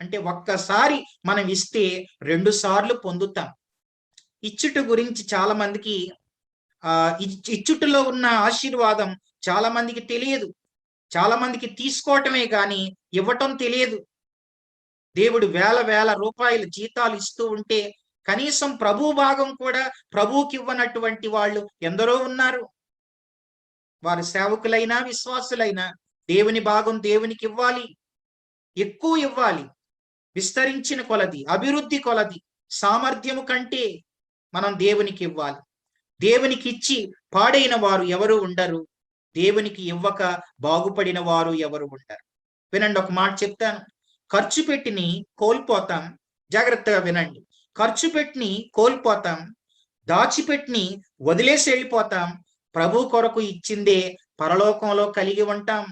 అంటే ఒక్కసారి మనం ఇస్తే 2 సార్లు పొందుతాం. ఇచ్చుట గురించి చాలా మందికి ఇచ్చుటలో ఉన్న ఆశీర్వాదం చాలా మందికి తెలియదు. చాలా మందికి తీసుకోవటమే గాని ఇవ్వటం తెలియదు. దేవుడు వేల రూపాయల జీతాలు ఇస్తూ ఉంటే కనీసం ప్రభు భాగం కూడా ప్రభువుకి ఇవ్వనటువంటి వాళ్ళు ఎందరో ఉన్నారు. వారు సేవకులైనా విశ్వాసులైనా దేవుని భాగం దేవునికి ఇవ్వాలి, ఎక్కువ ఇవ్వాలి. విస్తరించిన కొలది, అభివృద్ధి కొలది, సామర్థ్యము కంటే మనం దేవునికి ఇవ్వాలి. దేవునికి ఇచ్చి పాడైన వారు ఎవరు ఉండరు. దేవునికి ఇవ్వక బాగుపడిన వారు ఎవరు ఉండరు. వినండి, ఒక మాట చెప్తాను. ఖర్చు పెట్టిని కోల్పోతాం. జాగ్రత్తగా వినండి. ఖర్చు పెట్టిని కోల్పోతాం, దాచిపెట్టిని వదిలేసి వెళ్ళిపోతాం. ప్రభు కొరకు ఇచ్చిందే పరలోకంలో కలిగి ఉంటాం.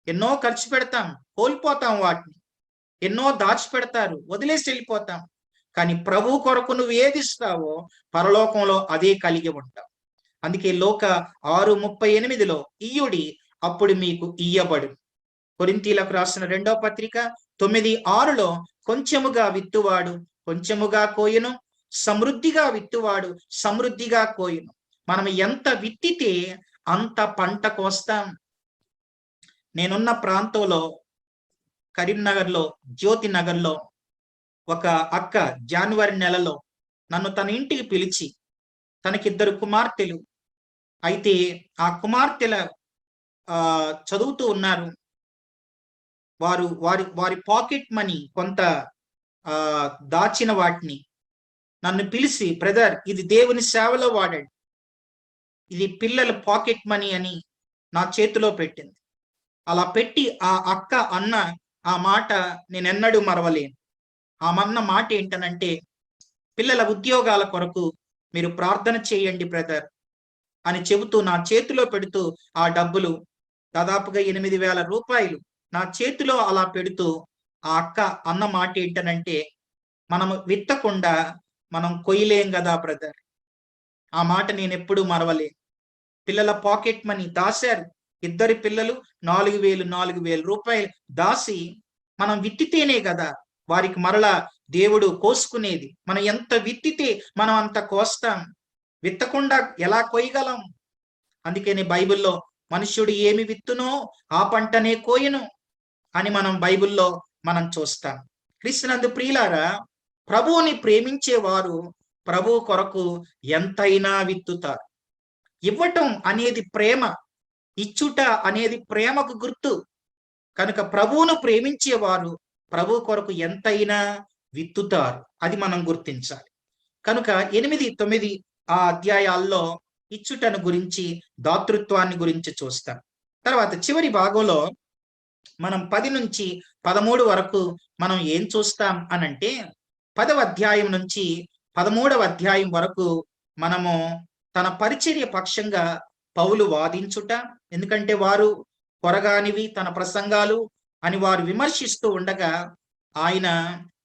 ఎన్నో ఖర్చు పెడతాం, కోల్పోతాం వాటిని. ఎన్నో దాచిపెడతారు, వదిలేసి వెళ్ళిపోతాం. కానీ ప్రభు కొరకు నువ్వు ఏది ఇస్తావో పరలోకంలో అదే కలిగి ఉంటావు. అందుకే లోక 6:38 ఇయ్యుడి, అప్పుడు మీకు ఇయ్యబడు. కొరింథీలకు రాసిన 2వ పత్రిక 9:6 కొంచెముగా విత్తువాడు కొంచెముగా కోయును, సమృద్ధిగా విత్తువాడు సమృద్ధిగా కోయును. మనం ఎంత విత్తితే అంత పంట కోస్తాం. నేనున్న ప్రాంతంలో కరీంనగర్లో, జ్యోతి నగర్లో ఒక అక్క జనవరి నెలలో నన్ను తన ఇంటికి పిలిచి, తనకిద్దరు కుమార్తెలు, అయితే ఆ కుమార్తెల చదువుతూ ఉన్నారు. వారి పాకెట్ మనీ కొంత దాచిన వాటిని నన్ను పిలిచి, బ్రదర్ ఇది దేవుని సేవలో వాడండి, ఇది పిల్లల పాకెట్ మనీ అని నా చేతిలో పెట్టింది. అలా పెట్టి ఆ అక్క అన్న ఆ మాట నేను ఎన్నడూ మరవలేను. ఆమన్న మాట ఏంటనంటే, పిల్లల ఉద్యోగాల కొరకు మీరు ప్రార్థన చేయండి బ్రదర్ అని చెబుతూ నా చేతిలో పెడుతూ, ఆ డబ్బులు దాదాపుగా 8,000 రూపాయలు నా చేతిలో అలా పెడుతూ ఆ అక్క అన్న మాట ఏంటనంటే, మనము విత్తకుండా మనం కొయ్యలేం కదా బ్రదర్. ఆ మాట నేను ఎప్పుడూ మరవలేను. పిల్లల పాకెట్ మనీ దాశారు. ఇద్దరి పిల్లలు 4,000 రూపాయలు దాసి, మనం విత్తితేనే కదా వారికి మరలా దేవుడు కోసుకునేది. మనం ఎంత విత్తితే మనం అంత కోస్తాం. విత్తకుండా ఎలా కొయ్యగలం? అందుకని బైబిల్లో మనుష్యుడు ఏమి విత్తునో ఆ పంటనే కోయను అని బైబిల్లో మనం చూస్తాం. క్రీస్తునందు ప్రియులారా, ప్రభువుని ప్రేమించేవారు ప్రభువు కొరకు ఎంతైనా విత్తుతారు. ఇవ్వటం అనేది ప్రేమ, ఇచ్చుట అనేది ప్రేమకు గుర్తు. కనుక ప్రభువును ప్రేమించేవారు ప్రభు కొరకు ఎంతైనా విత్తుతారు. అది మనం గుర్తించాలి. కనుక 8, 9 ఆ అధ్యాయాల్లో ఇచ్చుటను గురించి, దాతృత్వాన్ని గురించి చూస్తాం. తర్వాత చివరి భాగంలో మనం 10 నుంచి 13 వరకు మనం ఏం చూస్తాం అనంటే, 10వ అధ్యాయం నుంచి 13వ అధ్యాయం వరకు మనము తన పరిచర్య పక్షంగా పౌలు వాదించుట, ఎందుకంటే వారు కొరగానివి తన ప్రసంగాలు అని వారు విమర్శిస్తూ ఉండగా ఆయన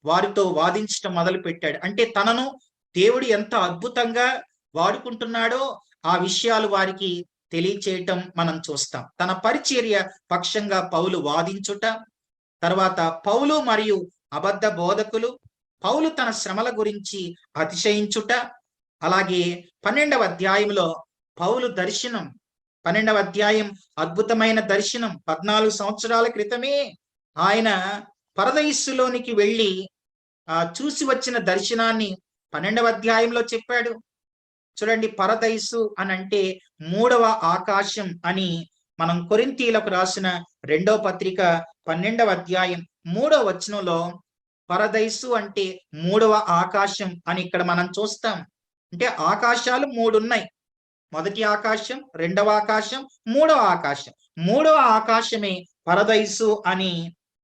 వారితో వాదించటం మొదలు పెట్టాడు. అంటే తనను దేవుడు ఎంత అద్భుతంగా వాడుకుంటున్నాడో ఆ విషయాలు వారికి తెలియచేయటం మనం చూస్తాం. తన పరిచర్య పక్షంగా పౌలు వాదించుట, తర్వాత పౌలు మరియు అబద్ధ బోధకులు, పౌలు తన శ్రమల గురించి అతిశయించుట, అలాగే 12వ అధ్యాయంలో పౌలు దర్శనం. 12వ అధ్యాయం అద్భుతమైన దర్శనం. 14 సంవత్సరాల క్రితమే ఆయన పరదైస్సులోనికి వెళ్ళి చూసి వచ్చిన దర్శనాన్ని 12వ అధ్యాయంలో చెప్పాడు. చూడండి, పరదైసు అనంటే 3వ ఆకాశం అని మనం కొరింథీయులకు రాసిన 2వ పత్రిక 12వ అధ్యాయం 3వ వచనంలో పరదైసు అంటే 3వ ఆకాశం అని ఇక్కడ మనం చూస్తాం. అంటే ఆకాశాలు 3 ఉన్నాయి. మొదటి ఆకాశం, 2వ ఆకాశం, 3వ ఆకాశం. 3వ ఆకాశమే పరదైసు అని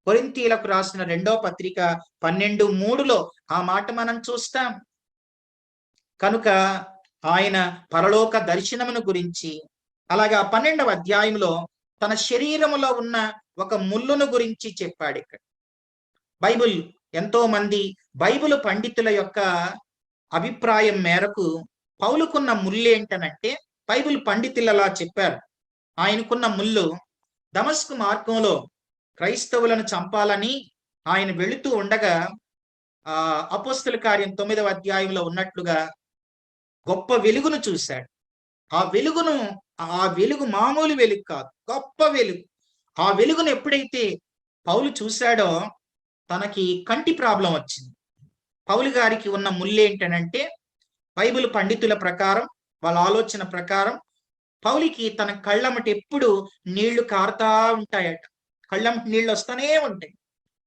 కొరింథీయులకు రాసిన 2వ పత్రిక 12:3లో ఆ మాట మనం చూస్తాం. కనుక ఆయన పరలోక దర్శనమును గురించి, అలాగా 12వ అధ్యాయంలో తన శరీరములో ఉన్న ఒక ముళ్ళును గురించి చెప్పాడు. ఇక్కడ బైబిల్ ఎంతో మంది బైబిల్ పండితుల యొక్క అభిప్రాయం మేరకు పౌలుకున్న ముళ్ళు ఏంటనంటే, బైబిల్ పండితులు అలా చెప్పారు, ఆయనకున్న ముళ్ళు దమస్కు మార్గంలో క్రైస్తవులను చంపాలని ఆయన వెళుతూ ఉండగా అపోస్తల కార్యం 9వ అధ్యాయంలో ఉన్నట్లుగా గొప్ప వెలుగును చూశాడు. ఆ వెలుగు మామూలు వెలుగు కాదు, గొప్ప వెలుగు. ఆ వెలుగును ఎప్పుడైతే పౌలు చూశాడో తనకి కంటి ప్రాబ్లం వచ్చింది. పౌలు గారికి ఉన్న ముళ్ళు ఏంటనంటే, బైబిల్ పండితుల ప్రకారం, వాళ్ళ ఆలోచన ప్రకారం పౌలికి తన కళ్ళమట ఎప్పుడు నీళ్లు కారుతా ఉంటాయట. కళ్ళమట నీళ్లు వస్తూనే ఉంటాయి,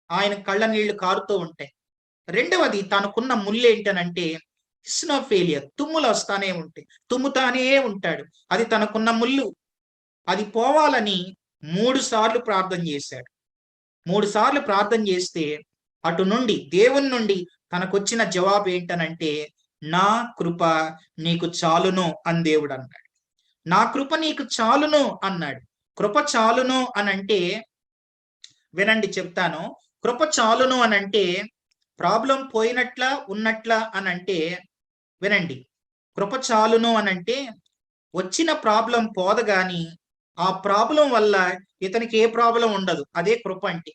ఆయన కళ్ళ నీళ్లు కారుతూ ఉంటాయి. రెండవది, తనకున్న ముళ్ళు ఏంటనంటే హిస్నోఫేలియర్, తుమ్ములు వస్తానే ఉంటాయి, తుమ్ముతానే ఉంటాడు. అది తనకున్న ముళ్ళు. అది పోవాలని 3 సార్లు ప్రార్థన చేశాడు. 3 సార్లు ప్రార్థన చేస్తే అటు నుండి దేవుని నుండి తనకొచ్చిన జవాబు ఏంటనంటే, నా కృప నీకు చాలును అని దేవుడు అన్నాడు. నా కృప నీకు చాలును అన్నాడు. కృప చాలును అనంటే, వినండి చెప్తాను. కృప చాలును అనంటే ప్రాబ్లం పోయినట్లా ఉన్నట్లా అనంటే, వినండి, కృప చాలును అనంటే వచ్చిన ప్రాబ్లం పోదు గాని ఆ ప్రాబ్లం వల్ల ఇతనికి ఏ ప్రాబ్లం ఉండదు. అదే కృప అంటే.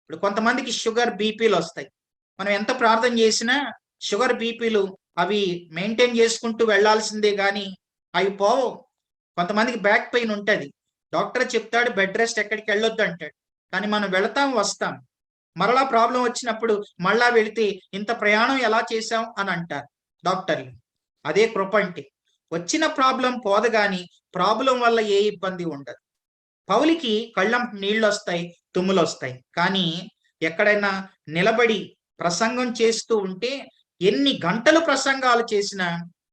ఇప్పుడు కొంతమందికి షుగర్, బీపీలు వస్తాయి. మనం ఎంత ప్రార్థన చేసినా షుగర్, బీపీలు అవి మెయింటైన్ చేసుకుంటూ వెళ్లాల్సిందే గాని అవి పోవు. కొంతమందికి బ్యాక్ పెయిన్ ఉంటది, డాక్టర్ చెప్తాడు బెడ్ రెస్ట్, ఎక్కడికి వెళ్ళొద్దు అంటాడు. కానీ మనం వెళతాం, వస్తాం, మరలా ప్రాబ్లం వచ్చినప్పుడు మళ్ళా వెళితే ఇంత ప్రయాణం ఎలా చేశాం అని అంటారు డాక్టర్లు. అదే కృప అంటే. వచ్చిన ప్రాబ్లం పోదు గాని ప్రాబ్లం వల్ల ఏ ఇబ్బంది ఉండదు. పౌలికి కళ్ళం నీళ్ళు వస్తాయి, తుమ్ములు వస్తాయి, కానీ ఎక్కడైనా నిలబడి ప్రసంగం చేస్తూ ఉంటే ఎన్ని గంటలు ప్రసంగాలు చేసినా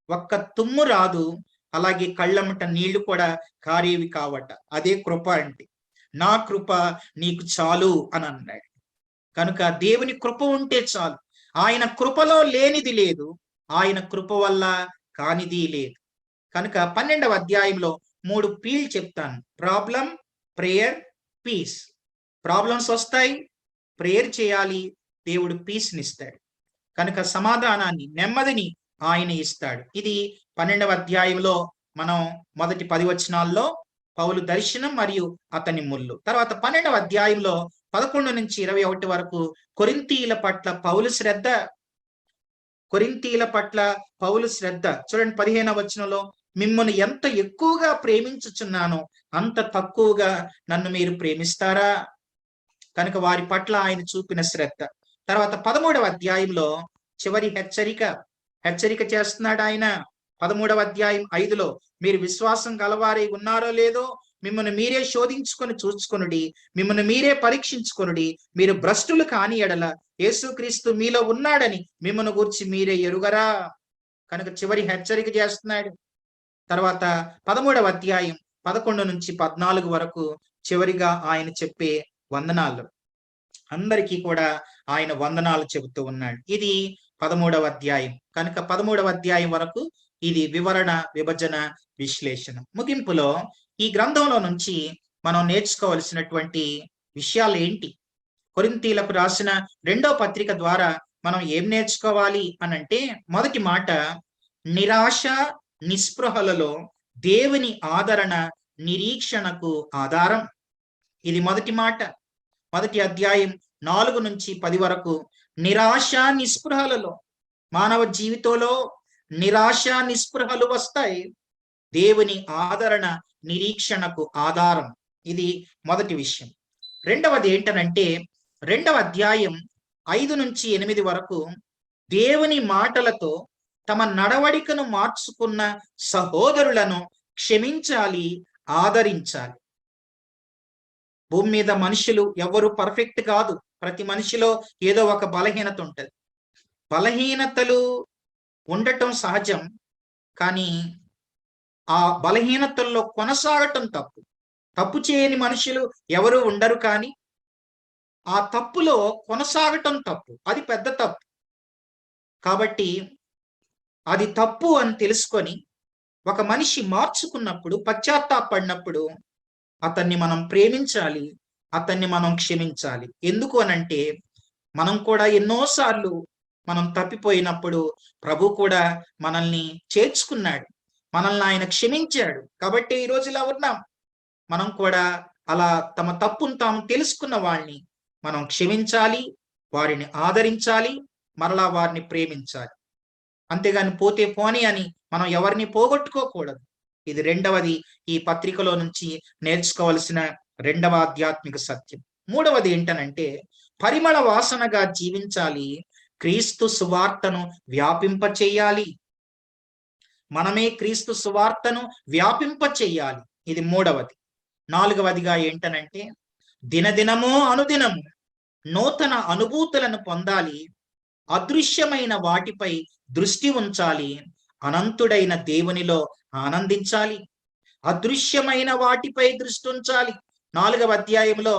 ఒక్క తుమ్ము రాదు, అలాగే కళ్ళమ్మట నీళ్లు కూడా కారేవి కావట. అదే కృప అంటే. నా కృప నీకు చాలు అని అన్నాడు. కనుక దేవుని కృప ఉంటే చాలు. ఆయన కృపలో లేనిది లేదు, ఆయన కృప వల్ల కానిది లేదు. కనుక 12వ అధ్యాయంలో 3 పీలు చెప్తాను. Problem, prayer, peace. ప్రాబ్లమ్స్ వస్తాయి, ప్రేయర్ చేయాలి, దేవుడు పీస్ని ఇస్తాడు. కనుక సమాధానాన్ని, నెమ్మదిని ఆయన ఇస్తాడు. ఇది 12వ అధ్యాయంలో మనం మొదటి 10 వచనాల్లో పౌలు దర్శనం మరియు అతని ముళ్ళు. తర్వాత 12వ అధ్యాయంలో 11 నుంచి 21 వరకు కొరింథీయుల పట్ల పౌలు శ్రద్ధ. కొరింథీయుల పట్ల పౌలు శ్రద్ధ చూడండి. 15వ వచనంలో, మిమ్మల్ని ఎంత ఎక్కువగా ప్రేమించుచున్నానో అంత తక్కువగా నన్ను మీరు ప్రేమిస్తారా? కనుక వారి పట్ల ఆయన చూపిన శ్రద్ధ. తర్వాత 13వ అధ్యాయంలో చివరి హెచ్చరిక చేస్తున్నాడు ఆయన. 13వ అధ్యాయం 5లో, మీరు విశ్వాసం గలవారై ఉన్నారో లేదో మిమ్మల్ని మీరే శోధించుకొని చూసుకొనుడి, మిమ్మల్ని మీరే పరీక్షించుకొనుడి. మీరు భ్రష్టులు కాని ఎడల యేసుక్రీస్తు మీలో ఉన్నాడని మిమ్మల్ని గురించి మీరే ఎరుగరా? కనుక చివరి హెచ్చరిక చేస్తున్నాడు. తర్వాత 13వ అధ్యాయం 11 నుంచి 14 వరకు చివరిగా ఆయన చెప్పే వందనాలు. అందరికీ కూడా ఆయన వందనాలు చెబుతూ ఉన్నాడు. ఇది 13వ అధ్యాయం. కనుక 13వ అధ్యాయం వరకు ఇది వివరణ, విభజన, విశ్లేషణ. ముగింపులో ఈ గ్రంథంలో నుంచి మనం నేర్చుకోవలసినటువంటి విషయాలు ఏంటి? కొరింథీయులకు రాసిన 2వ పత్రిక ద్వారా మనం ఏం నేర్చుకోవాలి అనంటే, మొదటి మాట, నిరాశ నిస్పృహలలో దేవుని ఆదరణ నిరీక్షణకు ఆధారం. ఇది మొదటి మాట. మొదటి అధ్యాయం 4 నుంచి 10 వరకు నిరాశ నిస్పృహలలో, మానవ జీవితంలో నిరాశ నిస్పృహలు వస్తాయి. దేవుని ఆదరణ నిరీక్షణకు ఆధారం. ఇది మొదటి విషయం. రెండవది ఏంటనంటే, 2వ అధ్యాయం 5 నుంచి 8 వరకు దేవుని మాటలతో తమ నడవడికను మార్చుకున్న సహోదరులను క్షమించాలి, ఆదరించాలి. భూమి మీద మనుషులు ఎవరు పర్ఫెక్ట్ కాదు. ప్రతి మనిషిలో ఏదో ఒక బలహీనత ఉంటుంది. బలహీనతలు ఉండటం సహజం, కానీ ఆ బలహీనతల్లో కొనసాగటం తప్పు. తప్పు చేయని మనుషులు ఎవరు ఉండరు, కానీ ఆ తప్పులో కొనసాగటం తప్పు. అది పెద్ద తప్పు. కాబట్టి అది తప్పు అని తెలుసుకొని ఒక మనిషి మార్చుకున్నప్పుడు, పశ్చాత్తాపడినప్పుడు అతన్ని మనం ప్రేమించాలి, అతన్ని మనం క్షమించాలి. ఎందుకు అనంటే, మనం కూడా ఎన్నోసార్లు మనం తప్పిపోయినప్పుడు ప్రభు కూడా మనల్ని చేర్చుకున్నాడు, మనల్ని ఆయన క్షమించాడు. కాబట్టి ఈ రోజు ఇలా ఉన్నాం. మనం కూడా అలా తమ తప్పును తాము తెలుసుకున్న వాళ్ళని మనం క్షమించాలి, వారిని ఆదరించాలి, మరలా వారిని ప్రేమించాలి. అంతేగాని పోతే పోని అని మనం ఎవరిని పోగొట్టుకోకూడదు. ఇది రెండవది, ఈ పత్రికలో నుంచి నేర్చుకోవలసిన రెండవ ఆధ్యాత్మిక సత్యం. మూడవది ఏంటనంటే, పరిమళ వాసనగా జీవించాలి, క్రీస్తు సువార్తను వ్యాపింప చేయాలి. మనమే క్రీస్తు సువార్తను వ్యాపింప చేయాలి. ఇది మూడవది. నాలుగవదిగా ఏంటనంటే, దినదినము అనుదినము నూతన అనుభూతులను పొందాలి, అదృశ్యమైన వాటిపై దృష్టి ఉంచాలి, అనంతుడైన దేవునిలో ఆనందించాలి. అదృశ్యమైన వాటిపై దృష్టి ఉంచాలి. 4వ అధ్యాయంలో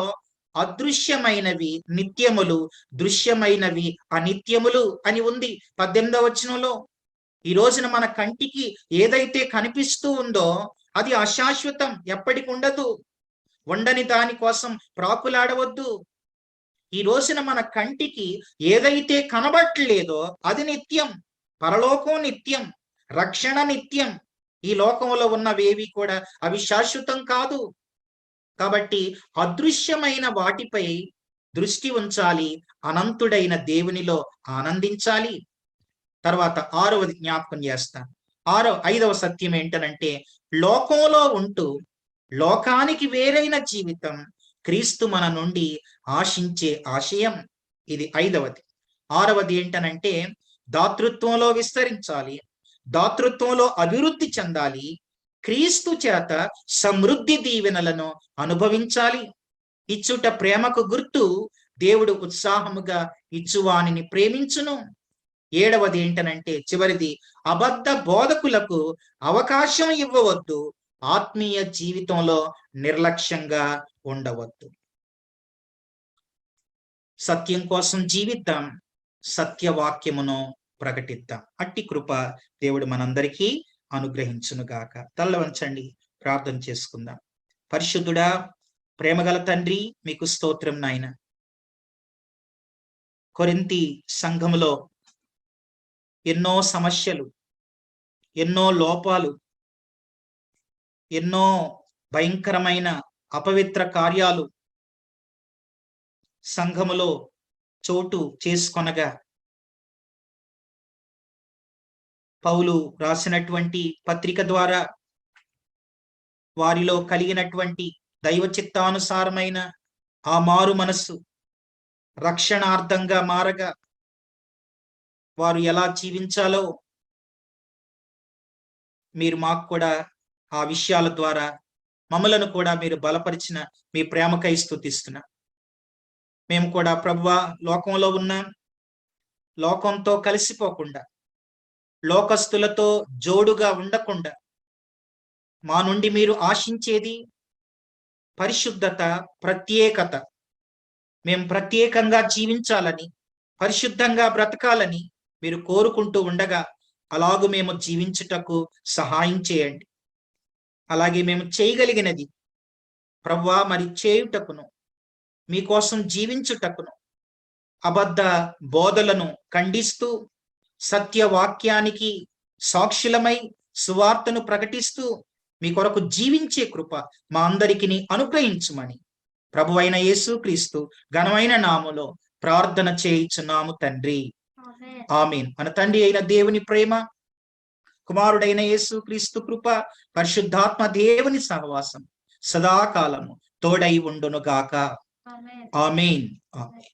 అదృశ్యమైనవి నిత్యములు, దృశ్యమైనవి అనిత్యములు అని ఉంది 18వ వచనంలో. ఈ రోజున మన కంటికి ఏదైతే కనిపిస్తూ ఉందో అది అశాశ్వతం, ఎప్పటికి ఉండదు. ఉండని దాని కోసం ప్రాకులాడవద్దు. ఈ రోజున మన కంటికి ఏదైతే కనబడట్లేదో అది నిత్యం. పరలోకం నిత్యం, రక్షణ నిత్యం. ఈ లోకంలో ఉన్నవేవి కూడా అవి శాశ్వతం కాదు. కాబట్టి అదృశ్యమైన వాటిపై దృష్టి ఉంచాలి, అనంతుడైన దేవునిలో ఆనందించాలి. తర్వాత 6వది జ్ఞాపకం చేస్తాను. 5వ సత్యం ఏంటనంటే, లోకంలో ఉంటూ లోకానికి వేరైన జీవితం క్రీస్తు మన నుండి ఆశించే ఆశయం. ఇది 5వది. 6వది ఏంటనంటే, దాతృత్వంలో విస్తరించాలి, దాతృత్వంలో అభివృద్ధి చెందాలి, క్రీస్తు చేత సమృద్ధి దీవెనలను అనుభవించాలి. ఇచ్చుట ప్రేమకు గుర్తు, దేవుడు ఉత్సాహముగా ఇచ్చువానిని ప్రేమించును. 7వది ఏంటనంటే చివరిది, అబద్ధ బోధకులకు అవకాశం ఇవ్వవద్దు, ఆత్మీయ జీవితంలో నిర్లక్ష్యంగా ఉండవద్దు. సత్యం కోసం జీవిద్దాం, సత్యవాక్యమును ప్రకటిద్దాం. అట్టి కృప దేవుడు మనందరికీ అనుగ్రహించునుగాక. తల్ల వంచండి, ప్రార్థన చేసుకుందాం. పరిశుద్ధుడా, ప్రేమగల తండ్రి, మీకు స్తోత్రం నాయన. కొరింథీ సంఘములో ఎన్నో సమస్యలు, ఎన్నో లోపాలు, ఎన్నో భయంకరమైన అపవిత్ర కార్యాలు సంఘములో చోటు చేసుకొనగా పౌలు రాసినటువంటి పత్రిక ద్వారా వారిలో కలిగినటువంటి దైవ చిత్తానుసారమైన ఆ మారు మనస్సు రక్షణార్థంగా మారగా వారు ఎలా జీవించాలో మీరు మాకు కూడా ఆ విషయాల ద్వారా మమ్మలను కూడా మీరు బలపరిచిన మీ ప్రేమకై స్తుతిస్తున్నా. మేము కూడా ప్రభువా లోకంలో ఉన్నాం, లోకంతో కలిసిపోకుండా, లోకస్తులతో జోడుగా ఉండకుండా మా నుండి మీరు ఆశించేది పరిశుద్ధత, ప్రత్యేకత. మేము ప్రత్యేకంగా జీవించాలని, పరిశుద్ధంగా బ్రతకాలని మీరు కోరుకుంటూ ఉండగా అలాగూ మేము జీవించుటకు సహాయం చేయండి. అలాగే మేము చేయగలిగినది ప్రభువా మరి చేయుటకును, మీకోసం జీవించుటకును, అబద్ధ బోధలను ఖండిస్తూ సత్యవాక్యానికి సాక్షులమై సువార్తను ప్రకటిస్తూ మీ కొరకు జీవించే కృప మా అందరికీ అనుగ్రహించుమని ప్రభువైన యేసుక్రీస్తు ఘనమైన నామములో ప్రార్థన చేయుచున్నాము తండ్రి, ఆమేన్. మన తండ్రి అయిన దేవుని ప్రేమ, కుమారుడైన యేసుక్రీస్తు కృప, పరిశుద్ధాత్మ దేవుని సహవాసం సదాకాలము తోడై ఉండును గాక. ఆమేన్. ఆమేన్.